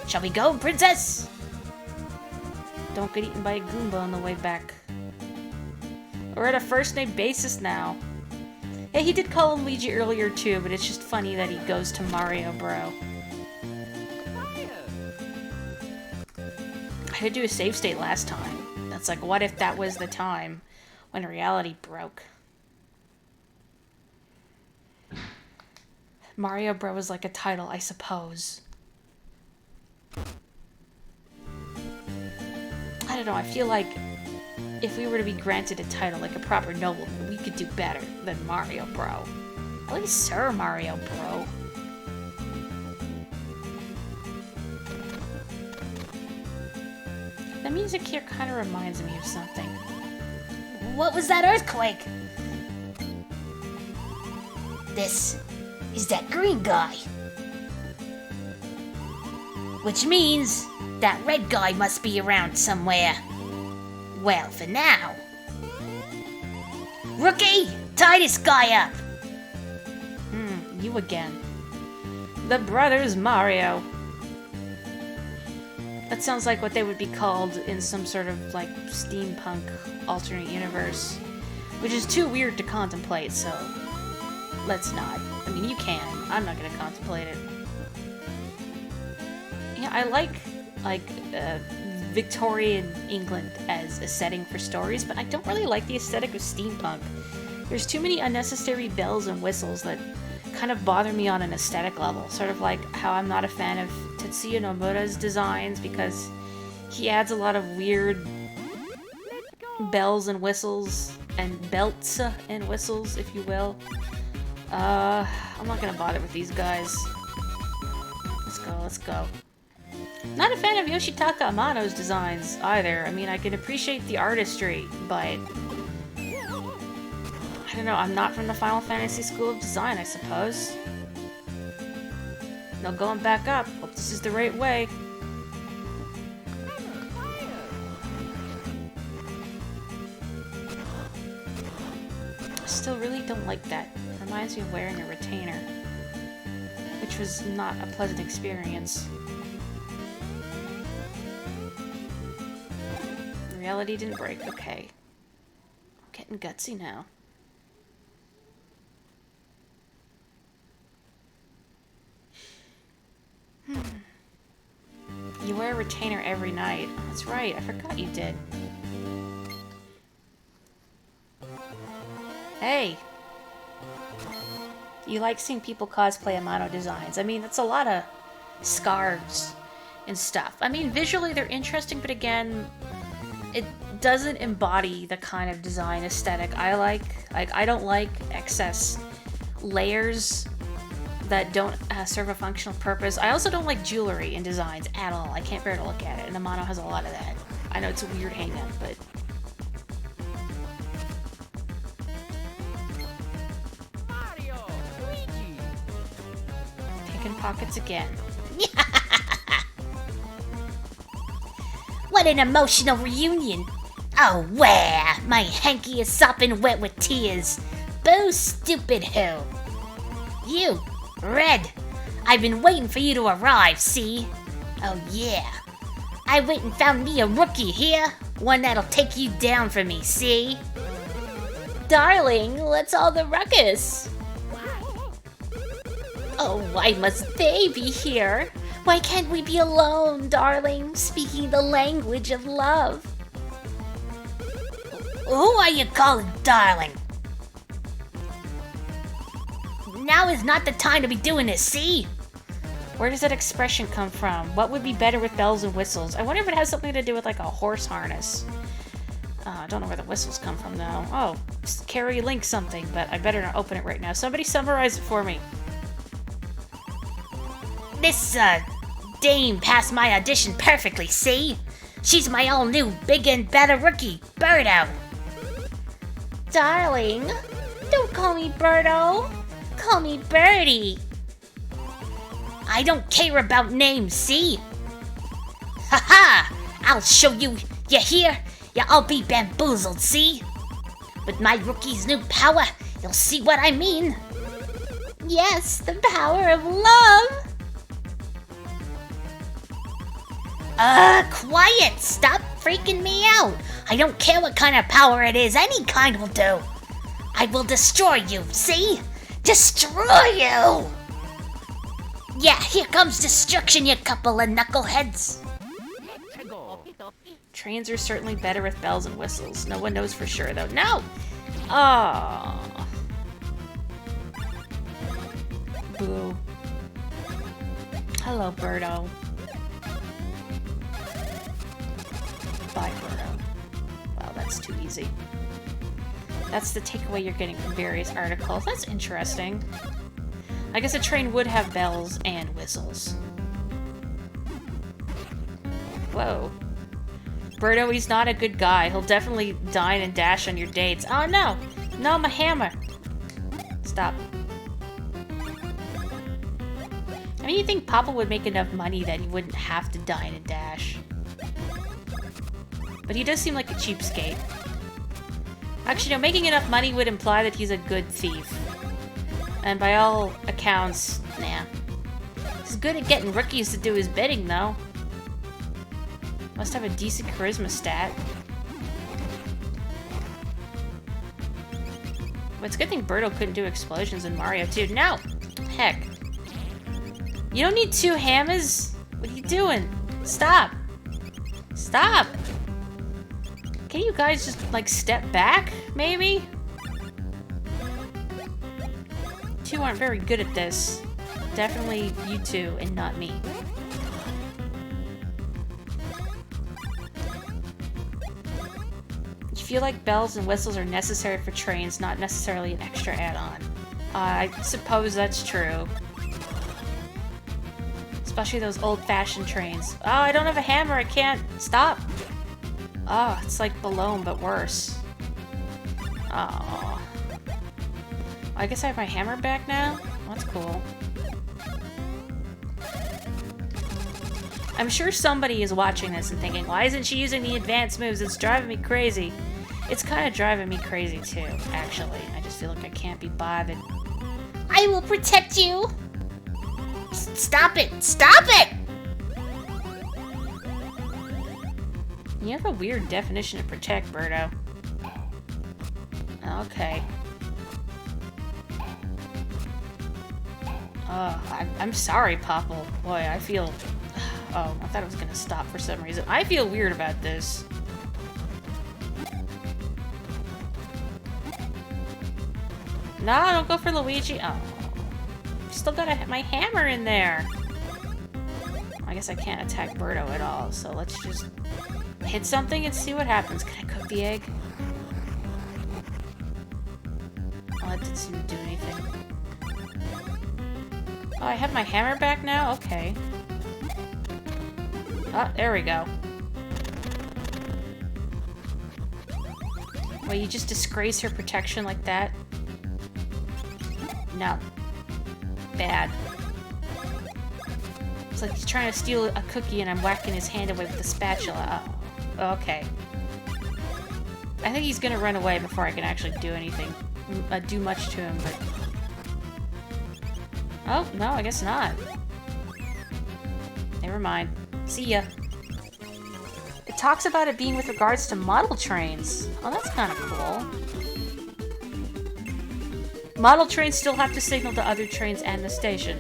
Shall we go, princess? Don't get eaten by a Goomba on the way back. We're at a first-name basis now. Yeah, he did call him Luigi earlier too, but it's just funny that he goes to Mario Bro. I had to do a save state last time. That's like, what if that was the time when reality broke? Mario Bro is like a title, I suppose. I don't know, I feel like if we were to be granted a title like a proper nobleman, we could do better than Mario Bro. At least Sir Mario Bro. The music here kind of reminds me of something. What was that earthquake? This is that green guy. Which means that red guy must be around somewhere. Well, for now. Rookie, tie this guy up. You again. The Brothers Mario. That sounds like what they would be called in some sort of, like, steampunk alternate universe. Which is too weird to contemplate, so let's not. I mean, you can. I'm not gonna contemplate it. Yeah, I like Victorian England as a setting for stories, but I don't really like the aesthetic of steampunk. There's too many unnecessary bells and whistles that kind of bother me on an aesthetic level. Sort of like how I'm not a fan of Tetsuya Nomura's designs because he adds a lot of weird bells and whistles and belts and whistles, if you will. I'm not gonna bother with these guys. Let's go. Not a fan of Yoshitaka Amano's designs either. I mean, I can appreciate the artistry, but I don't know, I'm not from the Final Fantasy School of Design, I suppose. No going back up. Hope this is the right way. I still really don't like that. It reminds me of wearing a retainer, which was not a pleasant experience. Reality didn't break, okay. I'm getting gutsy now. You wear a retainer every night. That's right, I forgot you did. Hey! You like seeing people cosplay Amano designs. I mean, that's a lot of scarves and stuff. I mean, visually they're interesting, but again, it doesn't embody the kind of design aesthetic I like. Like, I don't like excess layers that don't serve a functional purpose. I also don't like jewelry in designs at all. I can't bear to look at it, and Amano has a lot of that. I know it's a weird hang-up, but... Mario, Luigi. Picking pockets again. What an emotional reunion. Oh, where? My hanky is sopping wet with tears. Boo stupid who? You, Red. I've been waiting for you to arrive, see? Oh yeah. I went and found me a rookie here. One that'll take you down for me, see? Darling, let's all the ruckus. Oh, why must they be here? Why can't we be alone, darling, speaking the language of love? Who are you calling darling? Now is not the time to be doing this, see? Where does that expression come from? What would be better with bells and whistles? I wonder if it has something to do with like a horse harness. I don't know where the whistles come from though. Oh, carry link something, but I better not open it right now. Somebody summarize it for me. This, dame passed my audition perfectly, see? She's my all-new, big and better rookie, Birdo. Darling, don't call me Birdo. Call me Birdie. I don't care about names, see? Haha! I'll show you. You hear? Yeah, I'll be bamboozled, see? With my rookie's new power, you'll see what I mean. Yes, the power of love. Quiet! Stop freaking me out! I don't care what kind of power it is, any kind will do. I will destroy you, see? Destroy you! Yeah, here comes destruction, you couple of knuckleheads. Trains are certainly better with bells and whistles. No one knows for sure, though. No! Oh. Boo. Hello, Birdo. Bye, Birdo. Wow, that's too easy. That's the takeaway you're getting from various articles. That's interesting. I guess a train would have bells and whistles. Whoa. Birdo, he's not a good guy. He'll definitely dine and dash on your dates. Oh no! No, my hammer! Stop. I mean, you think Papa would make enough money that he wouldn't have to dine and dash. But he does seem like a cheapskate. Actually, no, making enough money would imply that he's a good thief. And by all accounts, nah. He's good at getting rookies to do his bidding, though. Must have a decent charisma stat. Well, it's a good thing Birdo couldn't do explosions in Mario 2. No! Heck. You don't need two hammers? What are you doing? Stop! Stop! Can you guys just, like, step back, maybe? Two aren't very good at this. Definitely you two and not me. You feel like bells and whistles are necessary for trains, not necessarily an extra add-on. I suppose that's true. Especially those old-fashioned trains. Oh, I don't have a hammer, I can't stop. Oh, it's like Balloon, but worse. Oh. I guess I have my hammer back now? That's cool. I'm sure somebody is watching this and thinking, why isn't she using the advanced moves? It's driving me crazy. It's kind of driving me crazy too, actually. I just feel like I can't be bothered. I will protect you! Stop it! Stop it! You have a weird definition of protect, Birdo. Okay. I'm sorry, Popple. Boy, I feel... Oh, I thought it was gonna stop for some reason. I feel weird about this. No, don't go for Luigi. Oh. Still got my hammer in there. I guess I can't attack Birdo at all, so let's just hit something and see what happens. Can I cook the egg? Oh, that didn't seem to do anything. Oh, I have my hammer back now? Okay. Oh, there we go. Well, you just disgrace her protection like that? No. Bad. It's like he's trying to steal a cookie and I'm whacking his hand away with the spatula. Oh, okay. I think he's gonna run away before I can actually do anything. Do much to him, but... Oh, no, I guess not. Never mind. See ya. It talks about it being with regards to model trains. Oh, that's kind of cool. Model trains still have to signal to other trains and the station.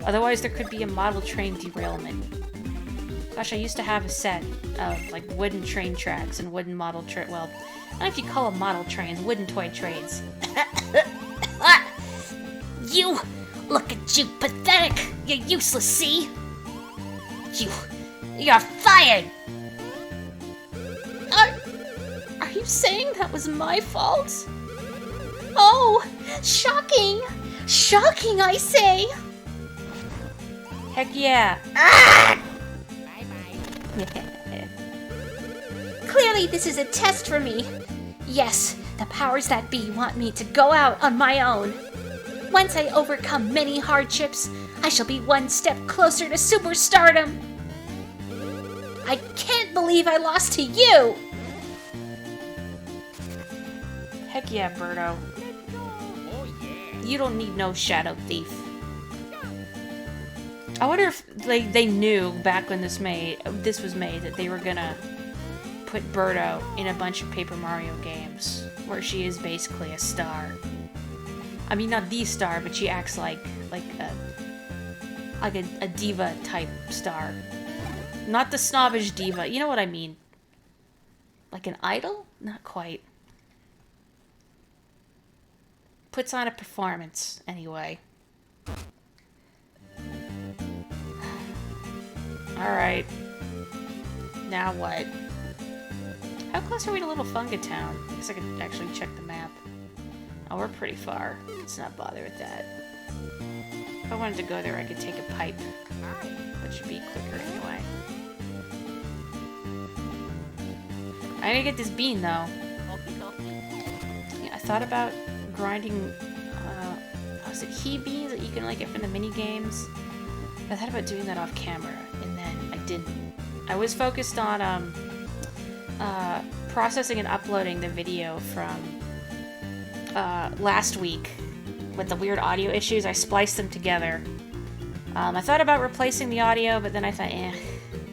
Otherwise, there could be a model train derailment. Gosh, I used to have a set of, like, wooden train tracks and wooden model well, I don't know if you call them model trains, wooden toy trains. You! Look at you, pathetic! You're useless, see? You're fired! Are you saying that was my fault? Oh! Shocking! Shocking, I say! Heck yeah. Clearly this is a test for me. Yes, the powers that be want me to go out on my own. Once I overcome many hardships, I shall be one step closer to superstardom. I can't believe I lost to you! Heck yeah, Birdo. You don't need no Shadow Thief. I wonder if they knew back when this was made that they were gonna put Birdo in a bunch of Paper Mario games where she is basically a star. I mean, not the star, but she acts like a diva type star. Not the snobbish diva. You know what I mean? Like an idol? Not quite. Puts on a performance, anyway. Alright. Now what? How close are we to Little Funga Town? I guess I could actually check the map. Oh, we're pretty far. Let's not bother with that. If I wanted to go there, I could take a pipe. Which should be quicker anyway. I gotta get this bean, though. Yeah, I thought about grinding, was it he beans that you can, like, get from the mini games? I thought about doing that off camera, and then I didn't. I was focused on, processing and uploading the video from, last week with the weird audio issues. I spliced them together. I thought about replacing the audio, but then I thought,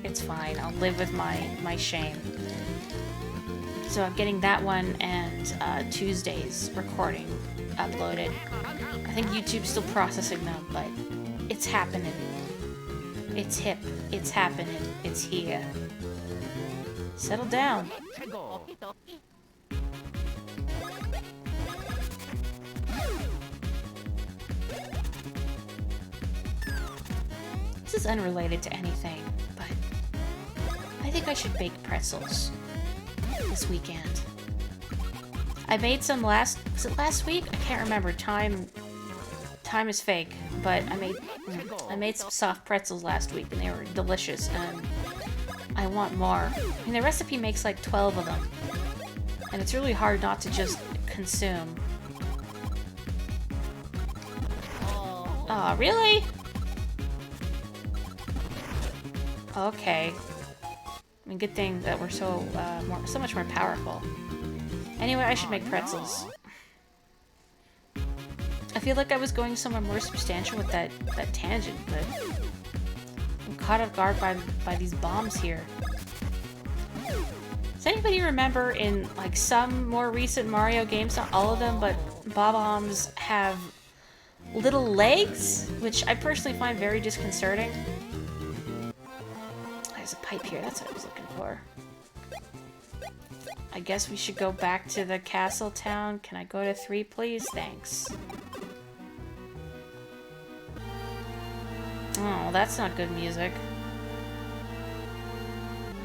it's fine. I'll live with my shame. So I'm getting that one and Tuesday's recording uploaded. I think YouTube's still processing them, but it's happening. It's hip. It's happening. It's here. Settle down. This is unrelated to anything, but I think I should bake pretzels this weekend. I made some was it last week? I can't remember. Time is fake, but I made some soft pretzels last week and they were delicious and I want more. I mean, the recipe makes like 12 of them and it's really hard not to just consume. Oh, really? Okay. I mean, good thing that we're so much more powerful. Anyway, I should make pretzels. I feel like I was going somewhere more substantial with that tangent, but I'm caught off guard by these bombs here. Does anybody remember in like some more recent Mario games, not all of them, but bob-ombs have little legs, which I personally find very disconcerting. There's a pipe here, that's what I was looking for. I guess we should go back to the castle town. Can I go to 3, please? Thanks. Oh, that's not good music.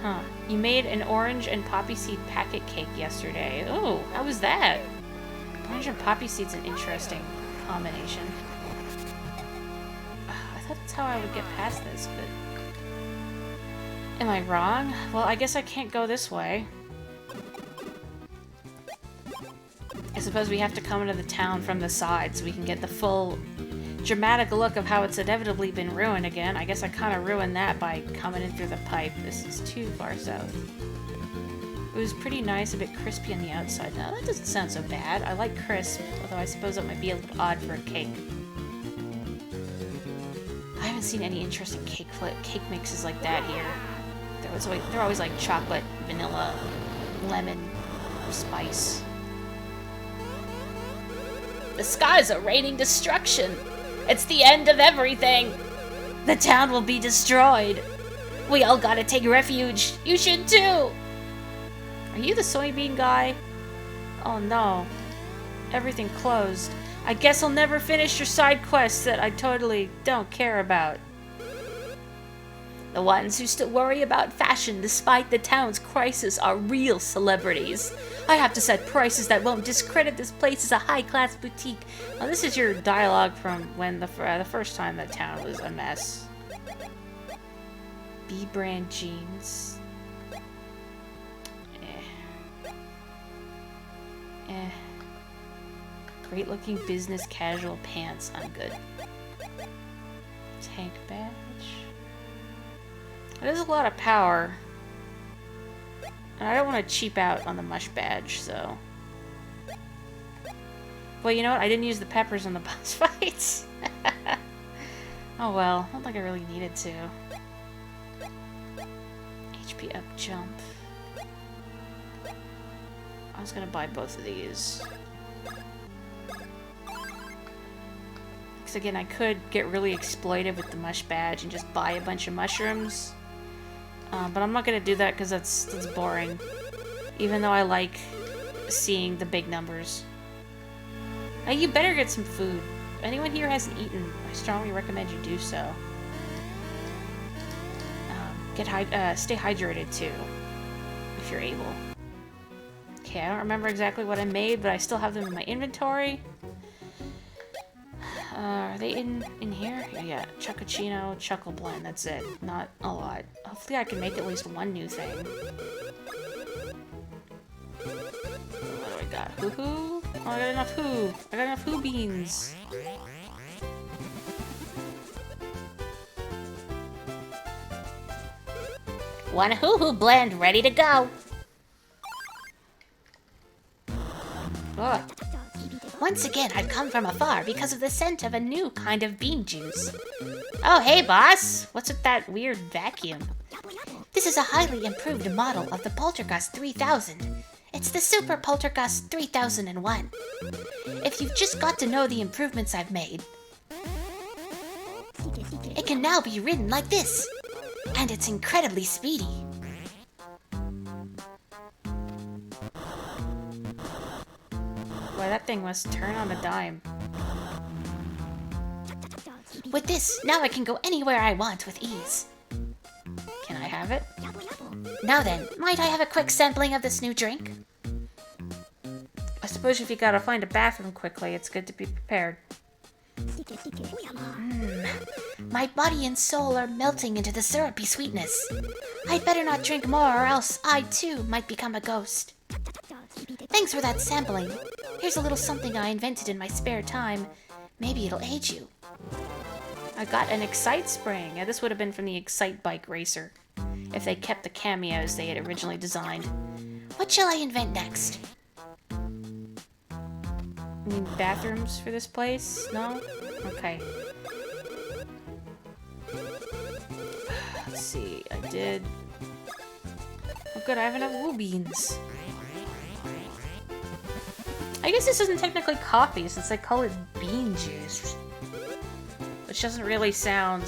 Huh. You made an orange and poppy seed packet cake yesterday. Oh, how was that? Orange and poppy seed's an interesting combination. I thought that's how I would get past this, but... Am I wrong? Well, I guess I can't go this way. I suppose we have to come into the town from the side so we can get the full dramatic look of how it's inevitably been ruined again. I guess I kind of ruined that by coming in through the pipe. This is too far south. was pretty nice, a bit crispy on the outside. Now, that doesn't sound so bad. I like crisp, although I suppose that might be a little odd for a cake. I haven't seen any interesting cake mixes like that here. They're always like chocolate, vanilla, lemon, spice. The skies are raining destruction. It's the end of everything. The town will be destroyed. We all gotta take refuge. You should too. Are you the soybean guy? Oh no. Everything closed. I guess I'll never finish your side quests that I totally don't care about. The ones who still worry about fashion despite the town's crisis are real celebrities. I have to set prices that won't discredit this place as a high-class boutique. Now, this is your dialogue from when the first time the town was a mess. B-brand jeans. Great-looking business casual pants. I'm good. Tank badge. It is a lot of power. And I don't want to cheap out on the mush badge, so... Well, you know what? I didn't use the peppers on the boss fights. Oh well. I don't think I really needed to. HP up jump. I was gonna buy both of these. Because again, I could get really exploitive with the mush badge and just buy a bunch of mushrooms. But I'm not gonna do that because that's boring. Even though I like seeing the big numbers. Hey, you better get some food. If anyone here hasn't eaten, I strongly recommend you do so. Stay hydrated too, if you're able. Okay, I don't remember exactly what I made, but I still have them in my inventory. Are they in here? Yeah, Chuckuccino, Chuckle Blend, that's it. Not a lot. Hopefully I can make at least one new thing. What do I got? Hoo-hoo? Oh, I got enough hoo. I got enough hoo beans. One hoo-hoo blend ready to go. Ugh. Once again, I've come from afar because of the scent of a new kind of bean juice. Oh, hey, boss! What's with that weird vacuum? This is a highly improved model of the Poltergust 3000. It's the Super Poltergust 3001. If you've just got to know the improvements I've made, it can now be ridden like this. And it's incredibly speedy. Boy, that thing must turn on a dime. With this, now I can go anywhere I want with ease. Can I have it? Now then, might I have a quick sampling of this new drink? I suppose if you gotta find a bathroom quickly, it's good to be prepared. My body and soul are melting into the syrupy sweetness. I'd better not drink more or else I too might become a ghost. Thanks for that sampling. Here's a little something I invented in my spare time. Maybe it'll aid you. I got an Excite Spring. Yeah, this would have been from the Excite Bike Racer. If they kept the cameos they had originally designed. What shall I invent next? You mean bathrooms for this place? No? Okay. Let's see. I did... Oh good, I have enough woo beans. I guess this isn't technically coffee since they call it bean juice. Which doesn't really sound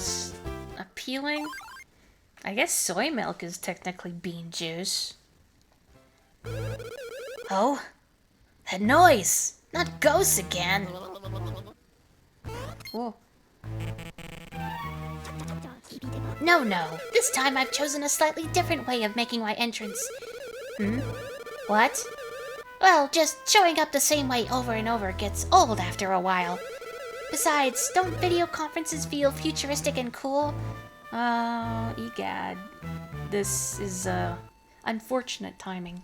appealing. I guess soy milk is technically bean juice. Oh, that noise! Not ghosts again! Whoa. No. This time I've chosen a slightly different way of making my entrance. What? Well, just showing up the same way over and over gets old after a while. Besides, don't video conferences feel futuristic and cool? Oh, egad. This is, unfortunate timing.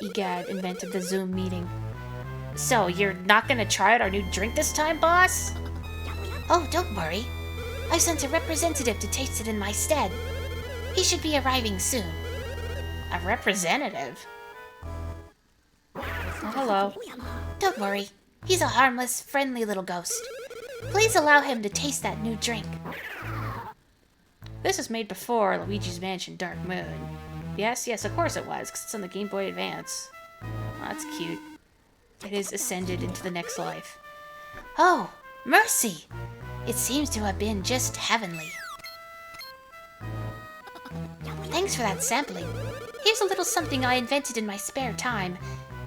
Egad invented the Zoom meeting. So, you're not gonna try out our new drink this time, boss? Oh, don't worry. I sent a representative to taste it in my stead. He should be arriving soon. A representative? Oh, hello. Don't worry. He's a harmless, friendly little ghost. Please allow him to taste that new drink. This was made before Luigi's Mansion Dark Moon. Yes, of course it was, because it's on the Game Boy Advance. Oh, that's cute. It has ascended into the next life. Oh, mercy! It seems to have been just heavenly. Thanks for that sampling. Here's a little something I invented in my spare time.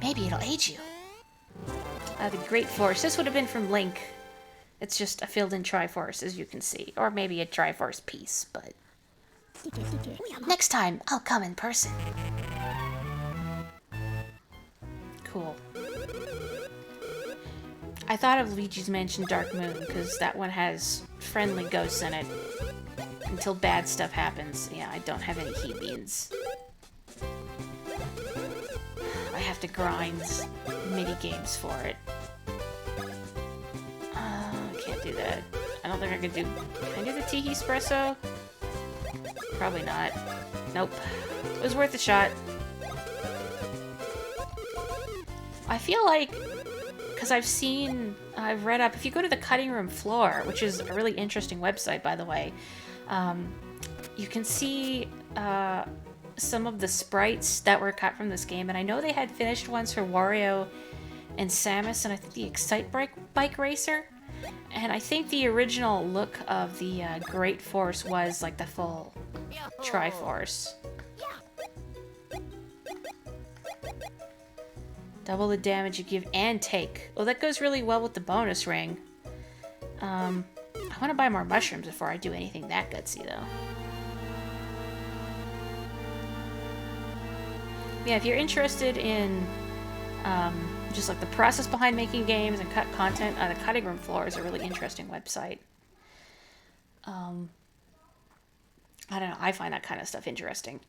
Maybe it'll aid you. The Great Force. This would have been from Link. It's just a filled-in Triforce, as you can see. Or maybe a Triforce piece, but... Next time, I'll come in person. Cool. I thought of Luigi's Mansion Dark Moon, because that one has friendly ghosts in it. Until bad stuff happens. Yeah, I don't have any heat beans. I have to grind mini-games for it. I can't do that. I don't think I can do... Can I do the Tiki Espresso? Probably not. Nope. It was worth a shot. I feel like... Because I've read up... If you go to the Cutting Room Floor, which is a really interesting website, by the way, you can see some of the sprites that were cut from this game, and I know they had finished ones for Wario and Samus, and I think the Excite Bike Racer, and I think the original look of the Great Force was like the full Triforce. Double the damage you give and take. Oh, that goes really well with the bonus ring. I want to buy more mushrooms before I do anything that gutsy, though. Yeah, if you're interested in just like the process behind making games and cut content, the Cutting Room Floor is a really interesting website. I don't know, I find that kind of stuff interesting.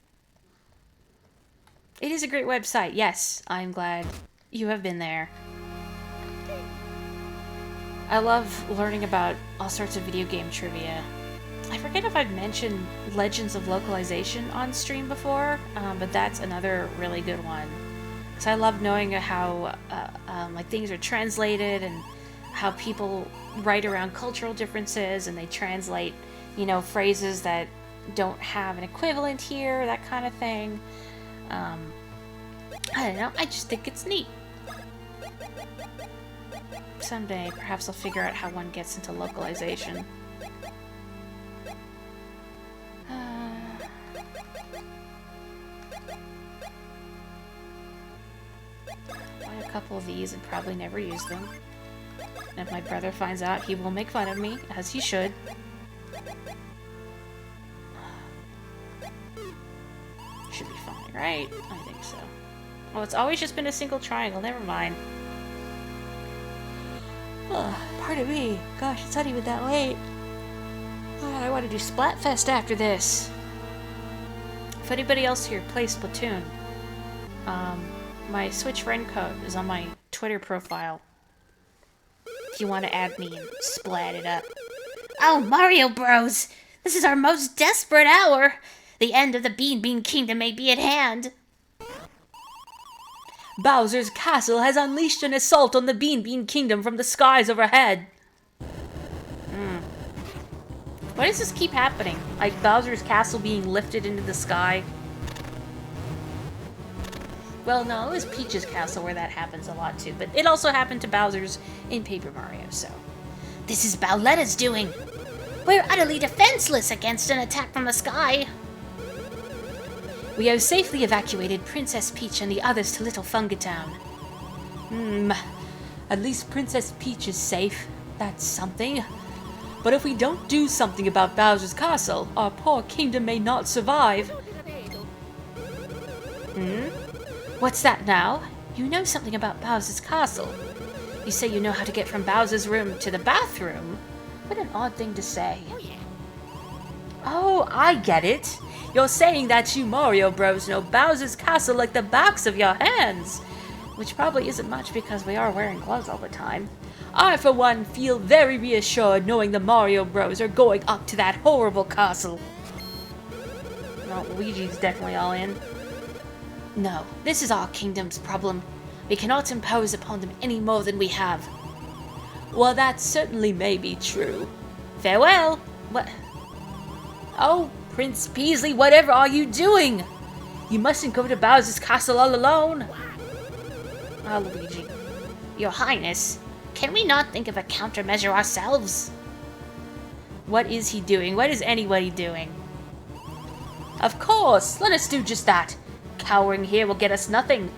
It is a great website, yes, I'm glad you have been there. I love learning about all sorts of video game trivia. I forget if I've mentioned Legends of Localization on stream before, but that's another really good one. Because I love knowing how like things are translated and how people write around cultural differences and they translate, you know, phrases that don't have an equivalent here, that kind of thing. I don't know, I just think it's neat. Someday, perhaps I'll figure out how one gets into localization. Buy a couple of these and probably never use them. And if my brother finds out, he will make fun of me, as he should. Should be fine, right? I think so. Oh, it's always just been a single triangle, never mind. Oh, pardon me. Gosh, it's not even that late. Oh, I want to do Splatfest after this. If anybody else here plays Splatoon, my Switch friend code is on my Twitter profile. If you want to add me and splat it up. Oh, Mario Bros! This is our most desperate hour! The end of the Bean Kingdom may be at hand. Bowser's castle has unleashed an assault on the Bean Kingdom from the skies overhead. Why does this keep happening? Like Bowser's castle being lifted into the sky? Well, no, it was Peach's castle where that happens a lot too, but it also happened to Bowser's in Paper Mario, so... This is Bowletta's doing. We're utterly defenseless against an attack from the sky. We have safely evacuated Princess Peach and the others to Little Fungatown. At least Princess Peach is safe. That's something. But if we don't do something about Bowser's castle, our poor kingdom may not survive. What's that now? You know something about Bowser's castle. You say you know how to get from Bowser's room to the bathroom? What an odd thing to say. Oh, I get it. You're saying that you Mario Bros know Bowser's castle like the backs of your hands. Which probably isn't much because we are wearing gloves all the time. I, for one, feel very reassured knowing the Mario Bros are going up to that horrible castle. Well, Luigi's definitely all in. No, this is our kingdom's problem. We cannot impose upon them any more than we have. Well, that certainly may be true. Farewell! What? Oh, Prince Peasley, whatever are you doing? You mustn't go to Bowser's castle all alone. Ah, Luigi. Your Highness, can we not think of a countermeasure ourselves? What is he doing? What is anybody doing? Of course! Let us do just that. Cowering here will get us nothing.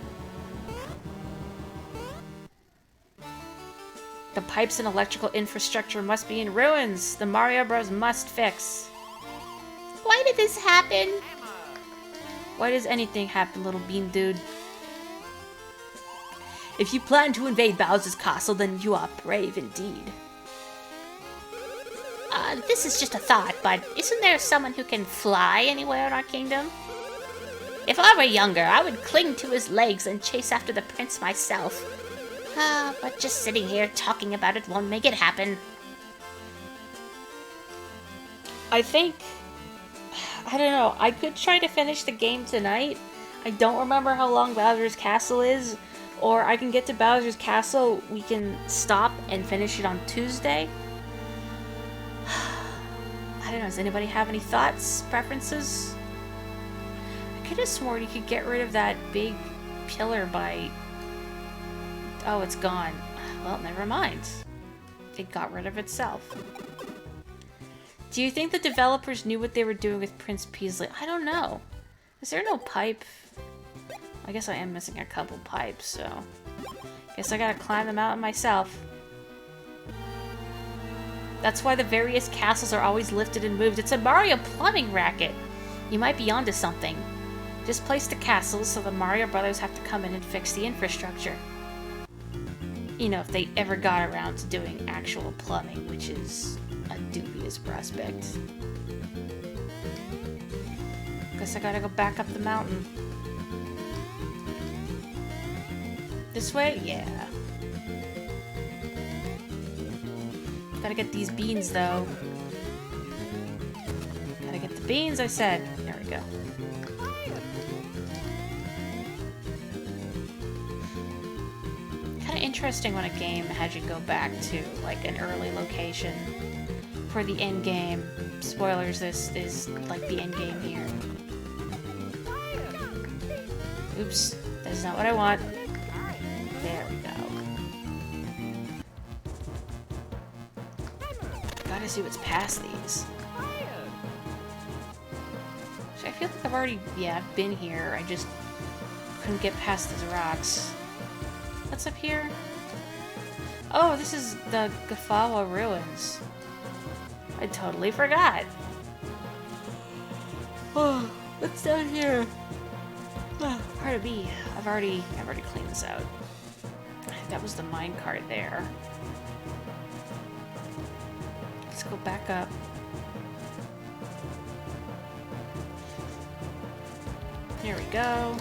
The pipes and electrical infrastructure must be in ruins. The Mario Bros. Must fix. Why did this happen? Why does anything happen, little bean dude? If you plan to invade Bowser's castle, then you are brave indeed. This is just a thought, but isn't there someone who can fly anywhere in our kingdom? If I were younger, I would cling to his legs and chase after the prince myself. But just sitting here talking about it won't make it happen. I think... I don't know. I could try to finish the game tonight. I don't remember how long Bowser's Castle is. Or I can get to Bowser's Castle, we can stop and finish it on Tuesday. I don't know, does anybody have any thoughts, preferences? I could have sworn you could get rid of that big pillar by... Oh, it's gone. Well, never mind. It got rid of itself. Do you think the developers knew what they were doing with Prince Peasley? I don't know. Is there no pipe? I guess I am missing a couple pipes, so... Guess I gotta climb the mountain myself. That's why the various castles are always lifted and moved. It's a Mario plumbing racket! You might be onto something. Just place the castles so the Mario Brothers have to come in and fix the infrastructure. You know, if they ever got around to doing actual plumbing, which is a dubious prospect. Guess I gotta go back up the mountain. This way? Yeah. Gotta get these beans, though. Gotta get the beans, I said. There we go. Kinda interesting when a game had you go back to, like, an early location for the end game. Spoilers, this is, like, the end game here. Oops. That's not what I want. There we go. Gotta see what's past these. So I feel like I've already, I've been here. I just couldn't get past these rocks. What's up here? Oh, this is the Gafawa ruins. I totally forgot. Oh, what's down here? Oh, part of B. I've already cleaned this out. That was the minecart there. Let's go back up. There we go.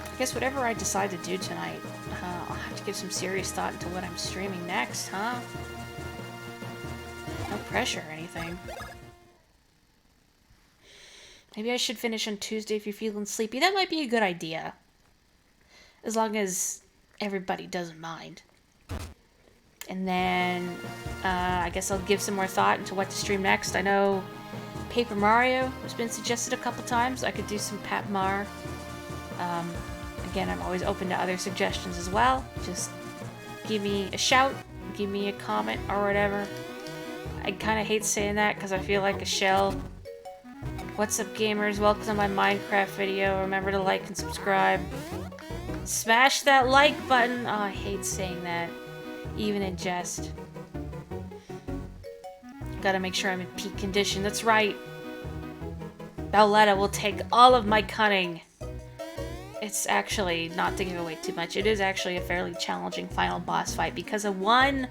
I guess whatever I decide to do tonight, I'll have to give some serious thought into what I'm streaming next, huh? No pressure or anything. Maybe I should finish on Tuesday if you're feeling sleepy. That might be a good idea. As long as everybody doesn't mind. And then, I guess I'll give some more thought into what to stream next. I know Paper Mario has been suggested a couple times. I could do some Pat Mar. Again, I'm always open to other suggestions as well. Just give me a shout, give me a comment or whatever. I kind of hate saying that because I feel like a shell. What's up, gamers? Welcome to my Minecraft video. Remember to like and subscribe. Smash that like button. Oh, I hate saying that, even in jest. Gotta make sure I'm in peak condition. That's right. Bowletta will take all of my cunning. It's actually, not to give away too much, it is actually a fairly challenging final boss fight because of one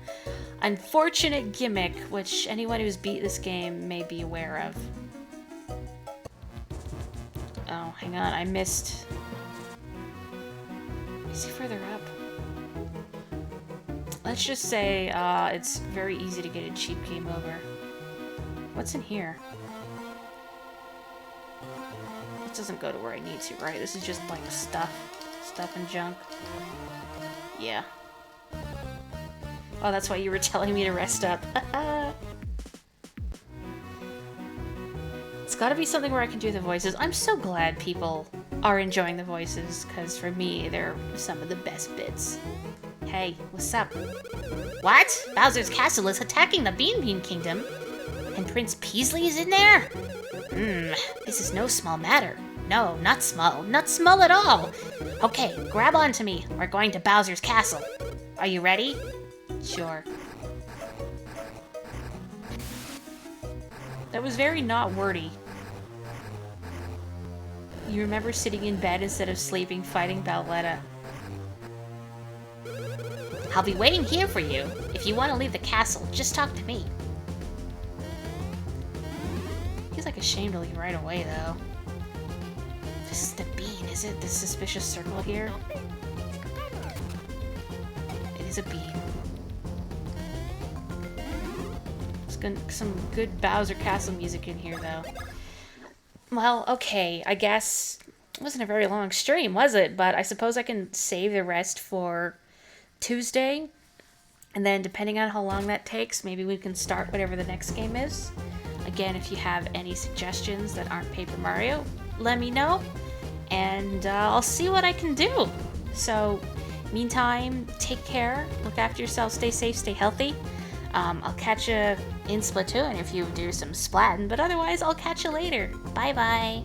unfortunate gimmick, which anyone who's beat this game may be aware of. Oh, hang on, I missed... Is he further up? Let's just say, it's very easy to get a cheap game over. What's in here? doesn't go to where I need to, right? This is just like stuff and junk. Yeah. Oh, that's why you were telling me to rest up. It's gotta be something where I can do the voices. I'm so glad people are enjoying the voices, because for me, they're some of the best bits. Hey, what's up? What? Bowser's castle is attacking the Bean Kingdom? And Prince Peasley is in there? This is no small matter. No, not small. Not small at all. Okay, grab onto me. We're going to Bowser's castle. Are you ready? Sure. That was very not wordy. You remember sitting in bed instead of sleeping, fighting Bowletta. I'll be waiting here for you. If you want to leave the castle, just talk to me. He's like ashamed to leave right away, though. This is the bean, is it? The suspicious circle here? It is a bean. Some good Bowser Castle music in here, though. Well, okay, I guess it wasn't a very long stream, was it? But I suppose I can save the rest for Tuesday. And then, depending on how long that takes, maybe we can start whatever the next game is. Again, if you have any suggestions that aren't Paper Mario, let me know. And I'll see what I can do. So, meantime, take care, look after yourself, stay safe, stay healthy. I'll catch you in Splatoon if you do some splatting, but otherwise I'll catch you later. Bye-bye.